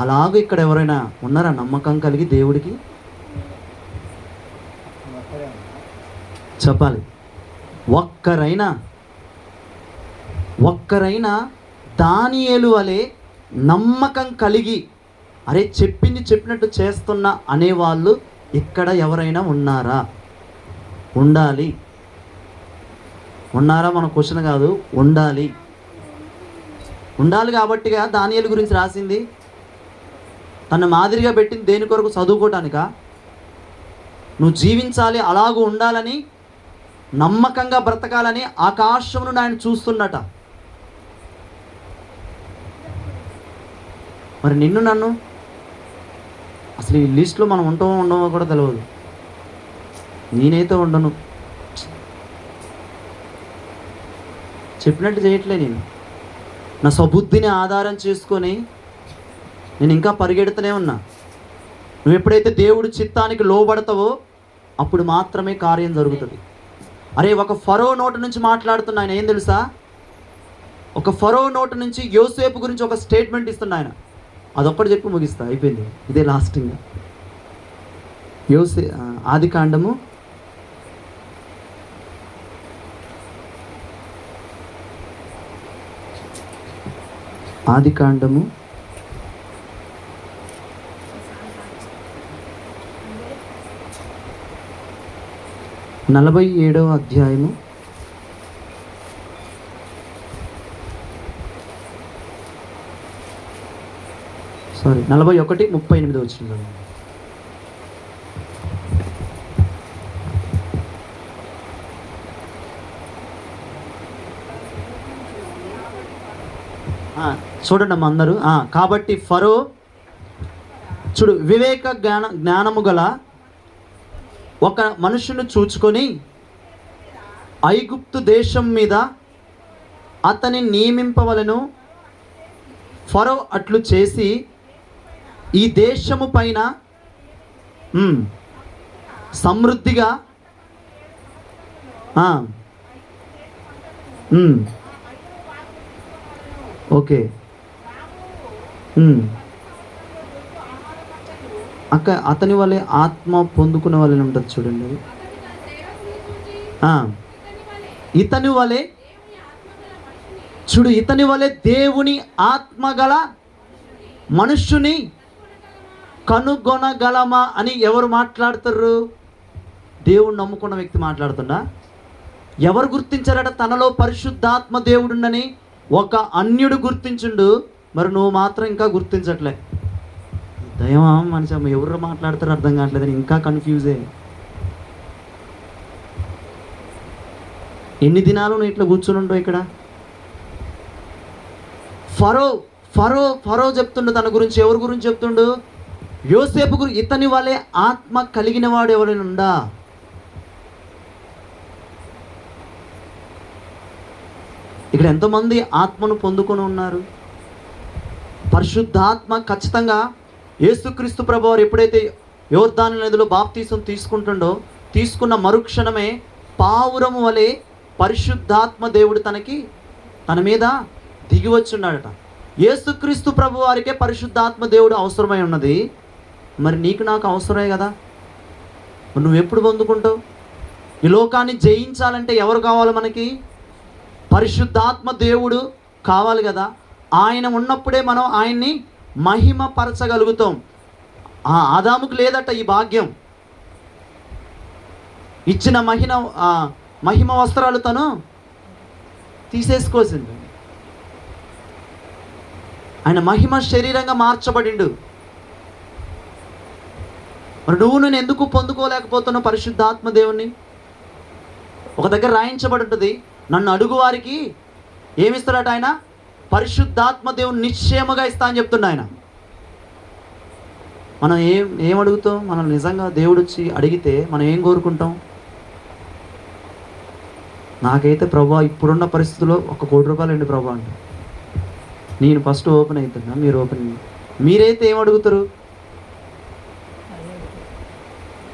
అలాగే ఇక్కడ ఎవరైనా ఉన్నారా నమ్మకం కలిగి దేవుడికి? చెప్పాలి. ఒక్కరైనా దానియేలు వలె నమ్మకం కలిగి, అరే చెప్పింది చెప్పినట్టు చేస్తున్నా అనేవాళ్ళు ఇక్కడ ఎవరైనా ఉన్నారా? ఉండాలి. ఉన్నారా మన క్వశ్చన్ కాదు, ఉండాలి. కాబట్టిగా దానియేలు గురించి రాసింది. తను మాదిరిగా పెట్టింది దేని కొరకు? చదువుకోవటానికా? నువ్వు జీవించాలి, అలాగూ ఉండాలని, నమ్మకంగా బ్రతకాలని ఆకాశం నుండి ఆయన చూస్తున్నట. మరి నిన్ను నన్ను అసలు ఈ లిస్ట్లో మనం ఉంటామో ఉండమో కూడా తెలియదు. నేనైతే ఉండను, చెప్పినట్టు చేయట్లే. నేను నా స్వబుద్ధిని ఆధారం చేసుకొని నేను ఇంకా పరిగెడుతూనే ఉన్నా. నువ్వు ఎప్పుడైతే దేవుడి చిత్తానికి లోబడతావో అప్పుడు మాత్రమే కార్యం జరుగుతుంది. అరే, ఒక ఫరో నోటు నుంచి మాట్లాడుతున్నా ఆయన. ఏం తెలుసా? ఒక ఫరో నోటు నుంచి యోసేపు గురించి ఒక స్టేట్మెంట్ ఇస్తున్నా ఆయన. అదొక్కటి చెప్పి ముగిస్తా, అయిపోయింది. ఇదే లాస్టింగ్. ఆదికాండము 47వ అధ్యాయము 41:38 వచ్చింది. చూడండి అమ్మ అందరూ. కాబట్టి ఫరో చూడు, వివేక జ్ఞానము గల ఒక మనుషుని చూచుకొని ఐగుప్తు దేశం మీద అతని నియమింపవలను. ఫరో అట్లు చేసి ఈ దేశము పైన సమృద్ధిగా ఓకే అతని వల్లే ఆత్మ పొందుకున్న వాళ్ళని ఉంటుంది చూడండి. అది ఇతని వలె చూడు, ఇతని వలె దేవుని ఆత్మగల మనుష్యుని కనుగొనగలమా అని ఎవరు మాట్లాడతారు? దేవుడు నమ్ముకున్న వ్యక్తి మాట్లాడుతున్నా. ఎవరు గుర్తించారట తనలో పరిశుద్ధాత్మ దేవుడుండని? ఒక అన్యుడు గుర్తించుండు. మరి నువ్వు మాత్రం ఇంకా గుర్తించట్లే. దయమా మనిషి, ఎవరు మాట్లాడతారో అర్థం కావట్లేదని ఇంకా కన్ఫ్యూజే. ఎన్ని దినాలు నువ్వు ఇట్లా కూర్చుని ఉంటావు ఇక్కడ? ఫరో ఫరో ఫరో చెప్తుండు తన గురించి. ఎవరి గురించి చెప్తుండు? యోసేపు గురించి. ఇతని వలె ఆత్మ కలిగిన వాడు ఎవరైనా ఉందా? ఇక్కడ ఎంతమంది ఆత్మను పొందుకొని ఉన్నారు? పరిశుద్ధాత్మ ఖచ్చితంగా యేసుక్రీస్తు ప్రభువారు ఎప్పుడైతే యోర్దాను నదిలో బాప్తీసం తీసుకుంటుండో, తీసుకున్న మరుక్షణమే పావురము వలె పరిశుద్ధాత్మ దేవుడు తన మీద దిగి వచ్చున్నాడట. యేసుక్రీస్తు ప్రభువారికే పరిశుద్ధాత్మ దేవుడు అవసరమై ఉన్నది. మరి నీకు నాకు అవసరమే కదా. నువ్వు ఎప్పుడు పొందుకుంటావు? ఈ లోకాన్ని జయించాలంటే ఎవరు కావాలి మనకి? పరిశుద్ధాత్మ దేవుడు కావాలి కదా. ఆయన ఉన్నప్పుడే మనం ఆయన్ని మహిమపరచగలుగుతాం. ఆదాముకు లేదట ఈ భాగ్యం. ఇచ్చిన మహిమ వస్త్రాలు తను తీసేసుకోసింది. ఆయన మహిమ శరీరంగా మార్చబడిండు. మరి నువ్వు నేను ఎందుకు పొందుకోలేకపోతున్నావు పరిశుద్ధాత్మ దేవుణ్ణి? ఒక దగ్గర రాయించబడి ఉంటుంది, నన్ను అడుగు వారికి ఏమిస్తాడట ఆయన? పరిశుద్ధాత్మ దేవుని నిశ్చయముగా ఇస్తా అని చెప్తున్నా ఆయన. మనం ఏం అడుగుతాం? మనం నిజంగా దేవుడు వచ్చి అడిగితే మనం ఏం కోరుకుంటాం? నాకైతే ప్రభా ఇప్పుడున్న పరిస్థితుల్లో ₹1 కోటి అండి ప్రభా అంటే నేను ఫస్ట్ ఓపెన్ అవుతున్నా, మీరు ఓపెన్. మీరైతే ఏం అడుగుతారు?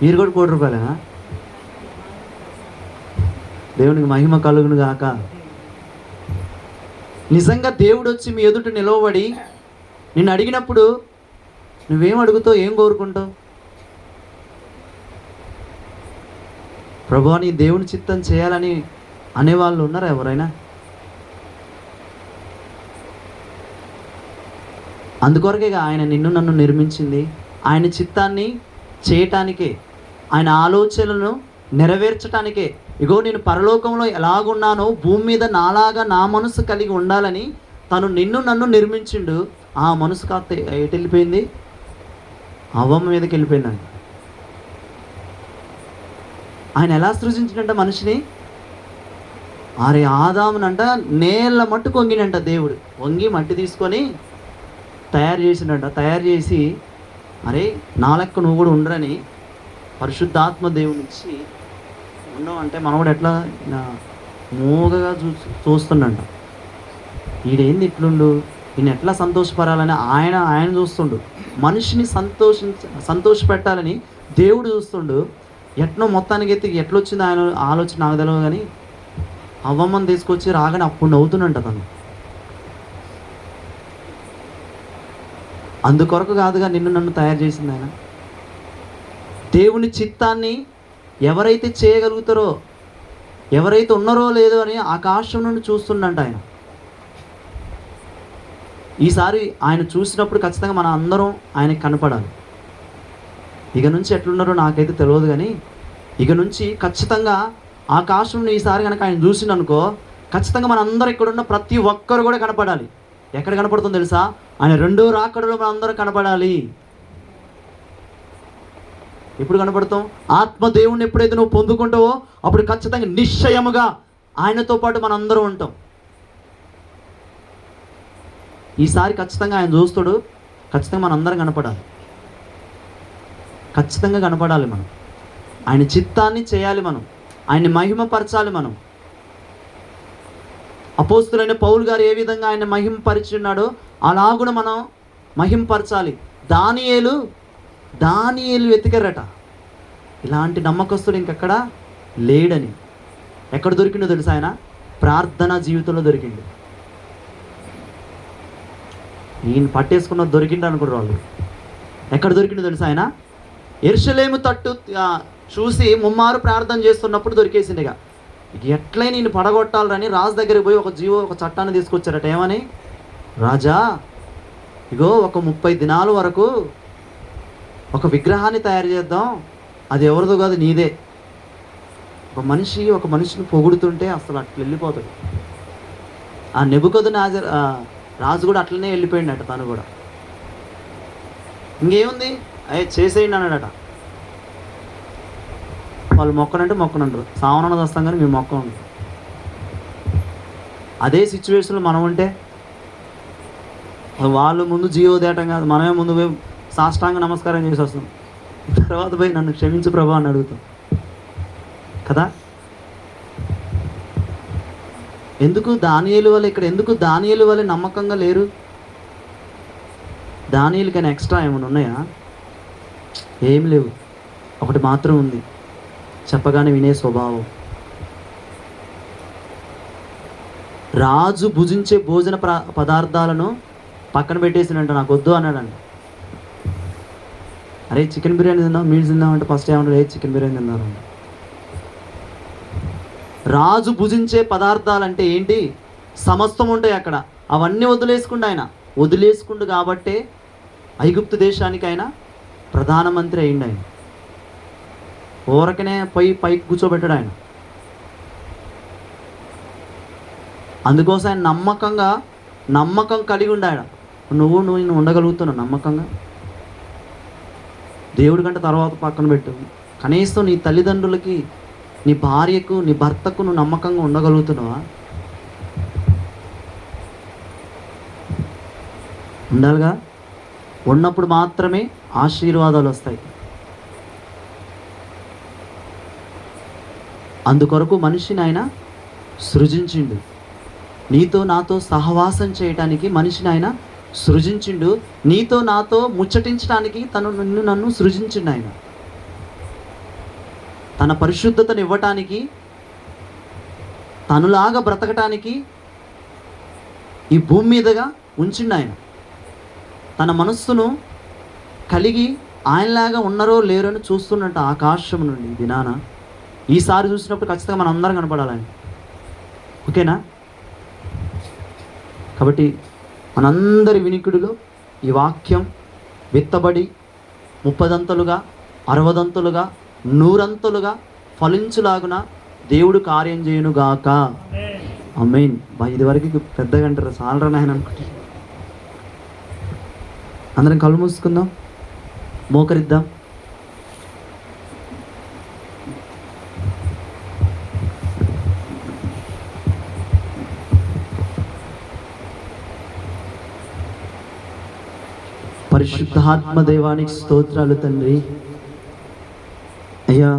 మీరు కూడా ₹1 కోటి. దేవునికి మహిమ కలుగును గాక. నిజంగా దేవుడు వచ్చి మీ ఎదుట నిలవబడి నిన్ను అడిగినప్పుడు నువ్వేం అడుగుతావు? ఏం కోరుకుంటావు? ప్రభువా నీ దేవుని చిత్తం చేయాలని అనేవాళ్ళు ఉన్నారా ఎవరైనా? అందుకొరకే ఆయన నిన్ను నన్ను నిర్మించింది. ఆయన చిత్తాన్ని చేయటానికే, ఆయన ఆలోచనలను నెరవేర్చటానికే. ఇగో నేను పరలోకంలో ఎలాగున్నానో భూమి మీద నాలాగా నా మనసు కలిగి ఉండాలని తను నిన్ను నన్ను నిర్మించిండు. ఆ మనసు కాస్త ఎటు వెళ్ళిపోయింది? అవ్వమ్మ మీదకి వెళ్ళిపోయిందంట. ఆయన ఎలా సృజించినంట మనిషిని? అరే ఆదామునంట నేల మట్టుకు వంగినంట దేవుడు. వంగి మట్టి తీసుకొని తయారు చేసినట్ట. తయారు చేసి అరే నా లెక్క నువ్వు కూడా ఉండరని పరిశుద్ధాత్మ దేవునిచ్చి ఉన్నావు అంటే మనం కూడా ఎట్లా మూగగా చూస్తుండంట. ఈడేంది ఇట్లుండు, ఈయన ఎట్లా సంతోషపరాలని ఆయన చూస్తుండు. మనిషిని సంతోషపెట్టాలని దేవుడు చూస్తుండు. ఎట్నో మొత్తానికి అయితే ఎట్లొచ్చింది ఆయన ఆలోచన నాకు తెలియదు, కానీ అవ్వమ్మని తీసుకొచ్చి రాగానే అప్పుడు నవ్వుతున్నంట తను. అందుకొరకు కాదుగా నిన్ను నన్ను తయారు చేసింది ఆయన. దేవుని చిత్తాన్ని ఎవరైతే చేయగలుగుతారో, ఎవరైతే ఉన్నారో లేదో అని ఆకాశం నుండి చూస్తుండంట ఆయన. ఈసారి ఆయన చూసినప్పుడు ఖచ్చితంగా మనం అందరం ఆయనకి కనపడాలి. ఇక నుంచి ఎట్లున్నారో నాకైతే తెలియదు, కానీ ఇక నుంచి ఖచ్చితంగా ఆకాశం నుండి ఈసారి కనుక ఆయన చూసిండనుకో, ఖచ్చితంగా మన అందరం ఇక్కడున్న ప్రతి ఒక్కరు కూడా కనపడాలి. ఎక్కడ కనపడుతుందో తెలుసా? ఆయన రెండో రాకడలో మన అందరం కనపడాలి. ఎప్పుడు కనపడతాం? ఆత్మదేవుని ఎప్పుడైతే నువ్వు పొందుకుంటావో అప్పుడు ఖచ్చితంగా నిశ్చయముగా ఆయనతో పాటు మనం అందరం ఉంటాం. ఈసారి ఖచ్చితంగా ఆయన చూస్తాడు. ఖచ్చితంగా మన అందరం కనపడాలి. ఖచ్చితంగా కనపడాలి. మనం ఆయన చిత్తాన్ని చేయాలి, మనం ఆయన్ని మహిమపరచాలి. మనం అపోస్తులైన పౌలు గారు ఏ విధంగా ఆయన మహిమపరిచున్నాడో అలాగున మనం మహిమపరచాలి. దానియేలు వెతికారట. ఇలాంటి నమ్మకస్తుడు ఇంకెక్కడ లేడని. ఎక్కడ దొరికిండో తెలుసా? ఆయన ప్రార్థనా జీవితంలో దొరికిండు. నేను పట్టేసుకున్న దొరికిండు అనుకున్నారు వాళ్ళు. ఎక్కడ దొరికిండో తెలుసా? ఆయన యెరూషలేము తట్టు చూసి ముమ్మారు ప్రార్థన చేస్తున్నప్పుడు దొరికేసిండిగా. ఎట్లయి నేను పడగొట్టాలని రాజు దగ్గరికి పోయి ఒక చట్టాన్ని తీసుకొచ్చారట. ఏమని? రాజా ఇగో ఒక 30 దినాల వరకు ఒక విగ్రహాన్ని తయారు చేద్దాం, అది ఎవరిదో కాదు నీదే. ఒక మనిషిని పొగుడుతుంటే అసలు అట్లా వెళ్ళిపోతాడు. ఆ నెబుకద్నెజర్ రాజు కూడా అట్లనే వెళ్ళిపోయిండట. తను కూడా ఇంకేముంది చేసేయండి అన్నాడట. వాళ్ళు మొక్కనంటారు, సావనన్న వస్తాం కానీ మేము మొక్క ఉంటాం. అదే సిచ్యువేషన్లో మనం ఉంటే వాళ్ళు ముందు జీవోదేయటం కాదు, మనమే ముందు పోయి సాష్టాంగ నమస్కారం చేసి వస్తాం, తర్వాత పోయి నన్ను క్షమించు ప్రభా అని అడుగుతాం కదా. ఎందుకు దానియేలు వల్ల ఇక్కడ ఎందుకు దానియేలు వల్ల నమ్మకంగా లేరు? దానియేలుకైనా ఎక్స్ట్రా ఏమైనా ఉన్నాయా? ఏం లేవు. ఒకటి మాత్రం ఉంది, చెప్పగానే వినే స్వభావం. రాజు భుజించే భోజన పదార్థాలను పక్కన పెట్టేసినంట, నాకు వద్దు అన్నాడంట. అరే చికెన్ బిర్యానీ తిందాం, మీల్స్ తిందామంటే ఫస్ట్ ఏమన్నా చికెన్ బిర్యానీ తిన్నారంట. రాజు భుజించే పదార్థాలంటే ఏంటి? సమస్తం ఉంటాయి అక్కడ, అవన్నీ వదిలేసుకుండు ఆయన. వదిలేసుకుండు కాబట్టే ఐగుప్తు దేశానికి ఆయన ప్రధానమంత్రి అయిండు. ఆయన ఊరకనే పైకి కూర్చోబెట్టాడు ఆయన. అందుకోసం ఆయన నమ్మకం కలిగి ఉండాడు. నువ్వు ఉండగలుగుతున్నావు నమ్మకంగా? దేవుడి కంటే తర్వాత పక్కన పెట్టు, కనీసం నీ తల్లిదండ్రులకి, నీ భార్యకు, నీ భర్తకు నువ్వు నమ్మకంగా ఉండగలుగుతున్నావా? ఉండాలిగా. ఉన్నప్పుడు మాత్రమే ఆశీర్వాదాలు వస్తాయి. అందుకొరకు మనిషిని ఆయన సృజించిండు. నీతో నాతో సహవాసం చేయటానికి మనిషిని ఆయన సృజించిండు. నీతో నాతో ముచ్చటించడానికి నన్ను సృజించిండు ఆయన. తన పరిశుద్ధతను ఇవ్వటానికి, తనులాగా బ్రతకటానికి ఈ భూమి మీదగా ఉంచిండు ఆయన. తన మనస్సును కలిగి ఆయనలాగా ఉన్నారో లేరో అని చూస్తున్నట్టు ఆకాశం నుండి దినాన. ఈసారి చూసినప్పుడు ఖచ్చితంగా మనం అందరం కనపడాలని, ఓకేనా? కాబట్టి మనందరి వినికిడిలో ఈ వాక్యం విత్తబడి 30దంతలుగా 60దంతలుగా 100అంతలుగా ఫలించులాగున దేవుడు కార్యం చేయునుగాక. ఆమేన్. ఇదివరకు పెద్దగా అంటారు, సాలరా నాయన అనుకుంటే. అందరం కళ్ళు మూసుకుందాం, మోకరిద్దాం. పరిశుద్ధాత్మ దైవానికి స్తోత్రాలు తండ్రి. అయ్యా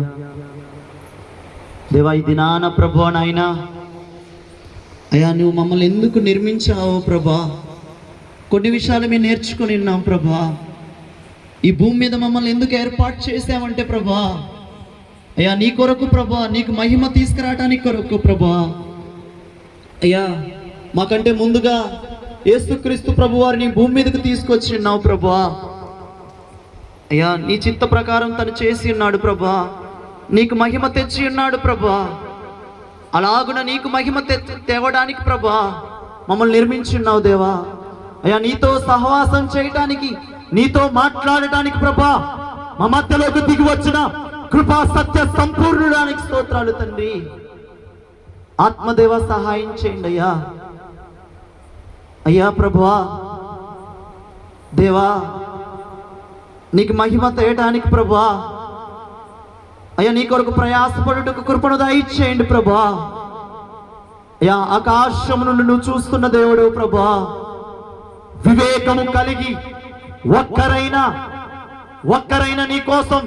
దేవా, ఈ దినాన ప్రభా నాయనా, అయ్యా నువ్వు మమ్మల్ని ఎందుకు నిర్మించావు ప్రభా? కొన్ని విషయాలు మేము నేర్చుకుని ఉన్నాం ప్రభా. ఈ భూమి మీద మమ్మల్ని ఎందుకు ఏర్పాటు చేసావంటే ప్రభా, అయ్యా నీ కొరకు ప్రభా, నీకు మహిమ తీసుకురావడానికి కొరకు ప్రభా. అయ్యా మాకంటే ముందుగా యేసుక్రీస్తు ప్రభు వారిని భూమి మీదకు తీసుకొచ్చి ఉన్నావు ప్రభా. అయ్యా నీ చిత్త ప్రకారం తను చేసి ఉన్నాడు ప్రభా, నీకు మహిమ తెచ్చి ఉన్నాడు ప్రభా. అలాగున నీకు మహిమ తేవడానికి ప్రభా మమ్మల్ని నిర్మించి ఉన్నావు దేవా. అయ్యా నీతో సహవాసం చేయటానికి, నీతో మాట్లాడటానికి ప్రభా మా మధ్యలోకి దిగి వచ్చిన కృపా సత్య సంపూర్ణుడానికి స్తోత్రాలు తండ్రి. ఆత్మదేవ సహాయం చేయండి అయ్యా. అయ్యా ప్రభువా దేవా, నీకు మహిమ తేయటానికి ప్రభువా, అయ్యా నీ కొరకు ప్రయాసపడుటకు కృపను దయచేయండి ప్రభువా. అయ్యా ఆకాశము నుండి నువ్వు చూస్తున్న దేవుడు ప్రభువా, వివేకము కలిగి ఒక్కరైనా నీ కోసం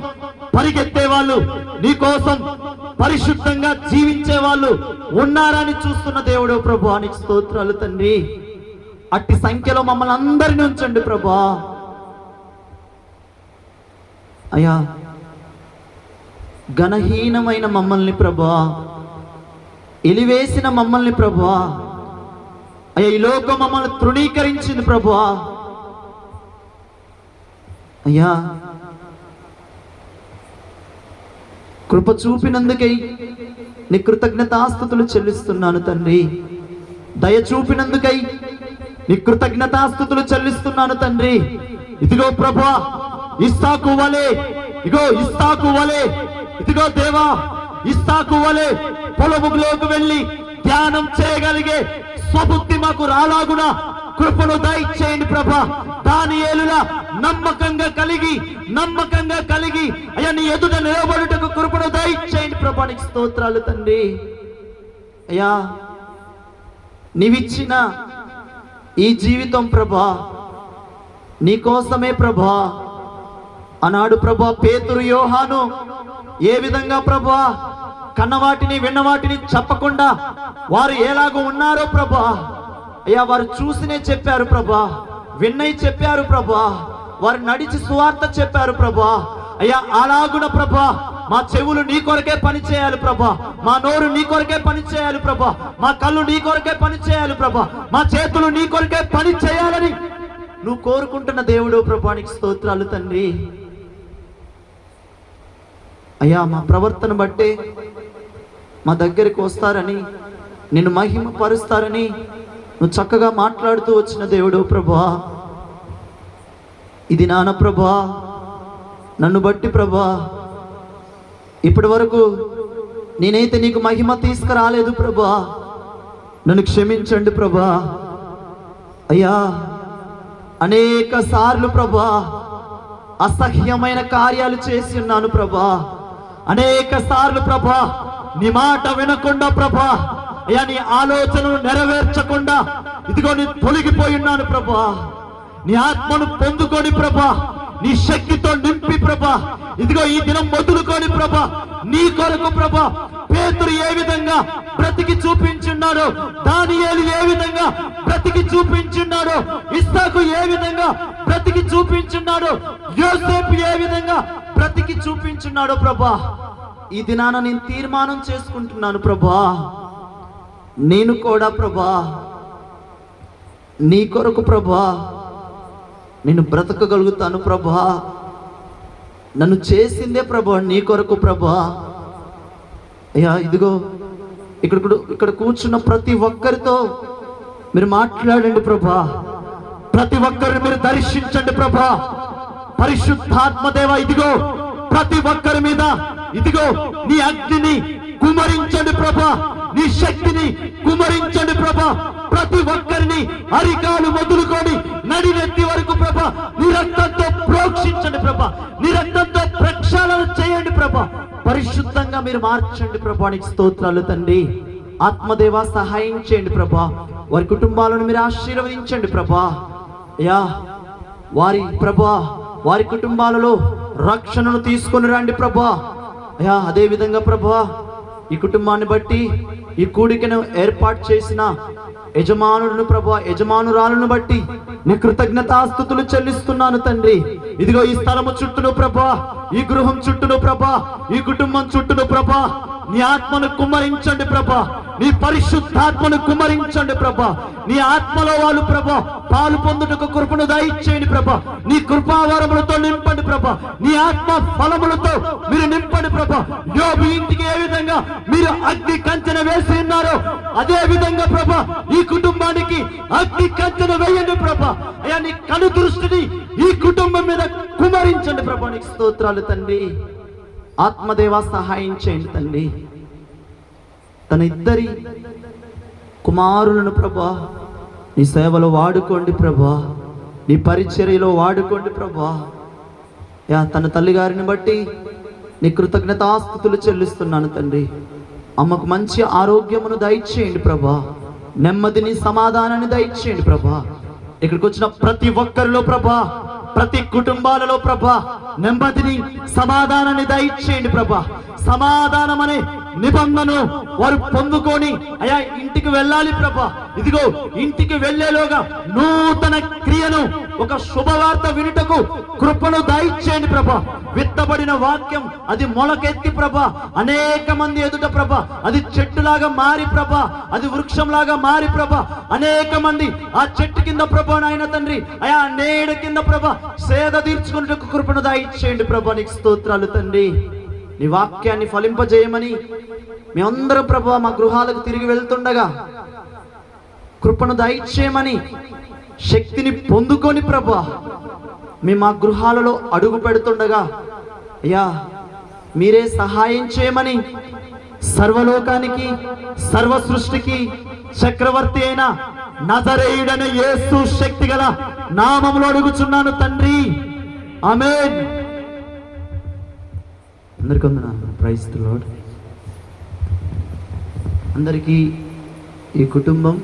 పరిగెత్తే వాళ్ళు, నీ కోసం పరిశుద్ధంగా జీవించే వాళ్ళు ఉన్నారని చూస్తున్న దేవుడు ప్రభువా, నీకు స్తోత్రాలు తండ్రి. అట్టి సంఖ్యలో మమ్మల్ని అందరినీ ఉంచండి ప్రభువా. అయ్యా ఘనహీనమైన మమ్మల్ని ప్రభువా, ఎలివేసిన మమ్మల్ని ప్రభువా, అయ్యా ఈ లోకం మమ్మల్ని తృణీకరించింది ప్రభువా. అయ్యా కృప చూపినందుకై నీ కృతజ్ఞతాస్తుతులు చెల్లిస్తున్నాను తండ్రి. దయ చూపినందుకై నీ కృతజ్ఞతాస్తుతులు చెల్లిస్తున్నాను తండ్రి. ఇదిగో ప్రభువా, ఇస్సాకు వలే, ఇదిగో దేవా, ఇస్సాకు వలే పొలములోకి వెళ్ళి ధ్యానం చేయగలిగే స్వబుద్ధి మాకు రాలాగున కృపను దయచేయండి ప్రభా. దానియేలులా నమ్మకంగా కలిగి అయ్యా నీ ఎదుట నిలబడుటకు కృపను దయచేయండి ప్రభా. నీకు స్తోత్రాలు తండ్రి. అయ్యా నీవిచ్చిన ఈ జీవితం ప్రభా నీకోసమే ప్రభా అన్నాడు ప్రభా. పేతురు, యోహాను ఏ విధంగా ప్రభా కన్నవాటిని విన్నవాటిని చెప్పకుండా వారు ఎలాగో ఉన్నారో ప్రభా, అయ్యా వారు చూసినే చెప్పారు ప్రభా, విన్నై చెప్పారు ప్రభా, వారు నడిచి సువార్త చెప్పారు ప్రభా. అయ్యా అలాగున ప్రభా మా చెవులు నీ కొరకే పని చేయాలి ప్రభా, మా నోరు నీ కొరకే పని చేయాలి ప్రభా, మా కళ్ళు నీ కొరకే పని చేయాలి ప్రభా, మా చేతులు నీ కొరకే పని చేయాలని నువ్వు కోరుకుంటున్న దేవుడు ప్రభా, నీకు స్తోత్రాలు తండ్రి. అయ్యా మా ప్రవర్తన బట్టే మా దగ్గరికి వస్తారని, నిన్ను మహిమ పరుస్తారని నువ్వు చక్కగా మాట్లాడుతూ వచ్చిన దేవుడు ప్రభా. ఇది నాన్న ప్రభా, నన్ను బట్టి ప్రభా ఇప్పటి వరకు నేనైతే నీకు మహిమ తీసుకురాలేదు ప్రభా, నన్ను క్షమించండి ప్రభా. అయ్యా అనేక సార్లు ప్రభా అసహ్యమైన కార్యాలు చేసి ఉన్నాను ప్రభా, అనేక సార్లు ప్రభా నీ మాట వినకుండా ప్రభా, అయ్యా నీ ఆలోచనలు నెరవేర్చకుండా ఇదిగో నీ తొలగిపోయి ఉన్నాను ప్రభా. నీ ఆత్మను పొందుకొని ప్రభా, నీ శక్తితో నింపి ప్రభా, ఇదిగో ఈ దినం మొదలుకొని ప్రభా నీ కొరకు ప్రభా. పేతురు ఏ విధంగా బ్రతికి చూపించున్నాడో, దానియేలు ఏ విధంగా బ్రతికి చూపించున్నాడో, ఇస్సాకు ఏ విధంగా బ్రతికి చూపించున్నాడో, యోసేపు ఏ విధంగా బ్రతికి చూపించున్నాడో ప్రభా, ఈ దినాన నేను తీర్మానం చేసుకుంటున్నాను ప్రభా, నేను కూడా ప్రభా నీ కొరకు ప్రభా నేను బ్రతకగలుగుతాను ప్రభా. నన్ను చేసిందే ప్రభా నీ కొరకు ప్రభా. అయ్యా ఇదిగో ఇక్కడ కూర్చున్న ప్రతి ఒక్కరితో మీరు మాట్లాడండి ప్రభా, ప్రతి ఒక్కరిని మీరు దర్శించండి ప్రభా. పరిశుద్ధాత్మదేవ ఇదిగో ప్రతి ఒక్కరి మీద ఇదిగో నీ అగ్నిని కుమరించండి ప్రభా, నీ శక్తిని కుమరించండి ప్రభా. ప్రతి ఒక్కరిని అరికాలు మొదలుకొని నడినెత్తి వరకు ప్రభా నీ రక్తంతో ప్రోక్షించండి ప్రభా, నీ రక్తంతో ప్రక్షాళన చేయండి ప్రభా. పరిశుద్ధంగా మీరు మార్చండి ప్రభా, నీకు స్తోత్రాలు తండ్రి. ఆత్మదేవ సహాయం చేయండి ప్రభా, వారి కుటుంబాలను మీరు ఆశీర్వదించండి ప్రభా. అయ్యా వారి కుటుంబాలలో రక్షణను తీసుకొని రండి ప్రభా. అయ్యా అదే విధంగా ప్రభా ఈ కుటుంబాన్ని బట్టి ఈ కూడికను ఏర్పాటు చేసిన యజమానులను ప్రభా, యజమానురాలను బట్టి నీ కృతజ్ఞతాస్తుతులు చెల్లిస్తున్నాను తండ్రి. ఇదిగో ఈ స్థలము చుట్టూను ప్రభా, ఈ గృహం చుట్టూను ప్రభా, ఈ కుటుంబం చుట్టూను ప్రభా నీ ఆత్మను కుమ్మరించండి ప్రభా, నీ పరిశుద్ధాత్మను కుమ్మరించండి ప్రభా. నీ ఆత్మలో వాళ్ళు ప్రభా పాలు పొందుటకు కృపను దయచేయండి ప్రభా, నీ కృపావరములతో నింపండి ప్రభా, నీ ఆత్మ ఫలములతో మీరు నింపండి ప్రభా. యోబు ఇంటికి ఏ విధంగా మీరు అగ్ని కంచెన వేసి ఉన్నారో అదే విధంగా ప్రభా ఈ కుటుంబానికి అగ్ని కంచెన వేయండి ప్రభా. అయ్యా నీ కను దృష్టిని ఈ కుటుంబం మీద కుమరించండి ప్రభా, నీకు స్తోత్రాలు తండ్రి. ఆత్మదేవ సహాయం చేయండి తండ్రి. తన ఇద్దరి కుమారులను ప్రభా నీ సేవలో వాడుకోండి ప్రభా, నీ పరిచర్యలో వాడుకోండి ప్రభా. యా తన తల్లిగారిని బట్టి నీ కృతజ్ఞతాస్తుతులు చెల్లిస్తున్నాను తండ్రి. అమ్మకు మంచి ఆరోగ్యమును దయచేయండి ప్రభా, నెమ్మదిని సమాధానాన్ని దయచేయండి ప్రభా. ఇక్కడికి వచ్చిన ప్రతి ఒక్కరిలో ప్రభా, ప్రతి కుటుంబాలలో ప్రభా నెమ్మదిని సమాధానాన్ని దయచేయండి ప్రభా. సమాధానం అనే నిబంధనను వారు పొందుకొని అయా ఇంటికి వెళ్ళాలి ప్రభా. ఇదిగో ఇంటికి వెళ్ళేలోగా నూతన క్రియను, ఒక శుభవార్త వినుటకు కృపను దయచేయండి ప్రభా. విత్తబడిన వాక్యం అది మొలకెత్తి ప్రభా అనేక మంది ఎదుట ప్రభా అది చెట్టులాగా మారి ప్రభా, అది వృక్షంలాగా మారి ప్రభా అనేక మంది ఆ చెట్టు కింద ప్రభా నాయన తండ్రి అయా నేడు కింద ప్రభా సేద తీర్చుకున్నట్టుకు కృపను దయచేయండి ప్రభా, నీకు స్తోత్రాలు తండ్రి. నీ వాక్యాన్ని ఫలింపజేయమని మేమందరం ప్రభా మా గృహాలకు తిరిగి వెళ్తుండగా కృపను దయచేయమని, శక్తిని పొందుకొని ప్రభా మేము మా గృహాలలో అడుగు పెడుతుండగా అయ్యా మీరే సహాయం చేయమని సర్వలోకానికి సర్వ సృష్టికి చక్రవర్తి అయిన నజరేయుడైన యేసు శక్తి గల నామములో అడుగుచున్నాను తండ్రి, ఆమేన్. అందరికీ వందనాలు. Praise the Lord. అందరికీ ఈ కుటుంబం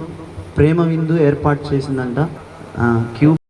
ప్రేమ విందు ఏర్పాటు చేసిందంట. క్యూ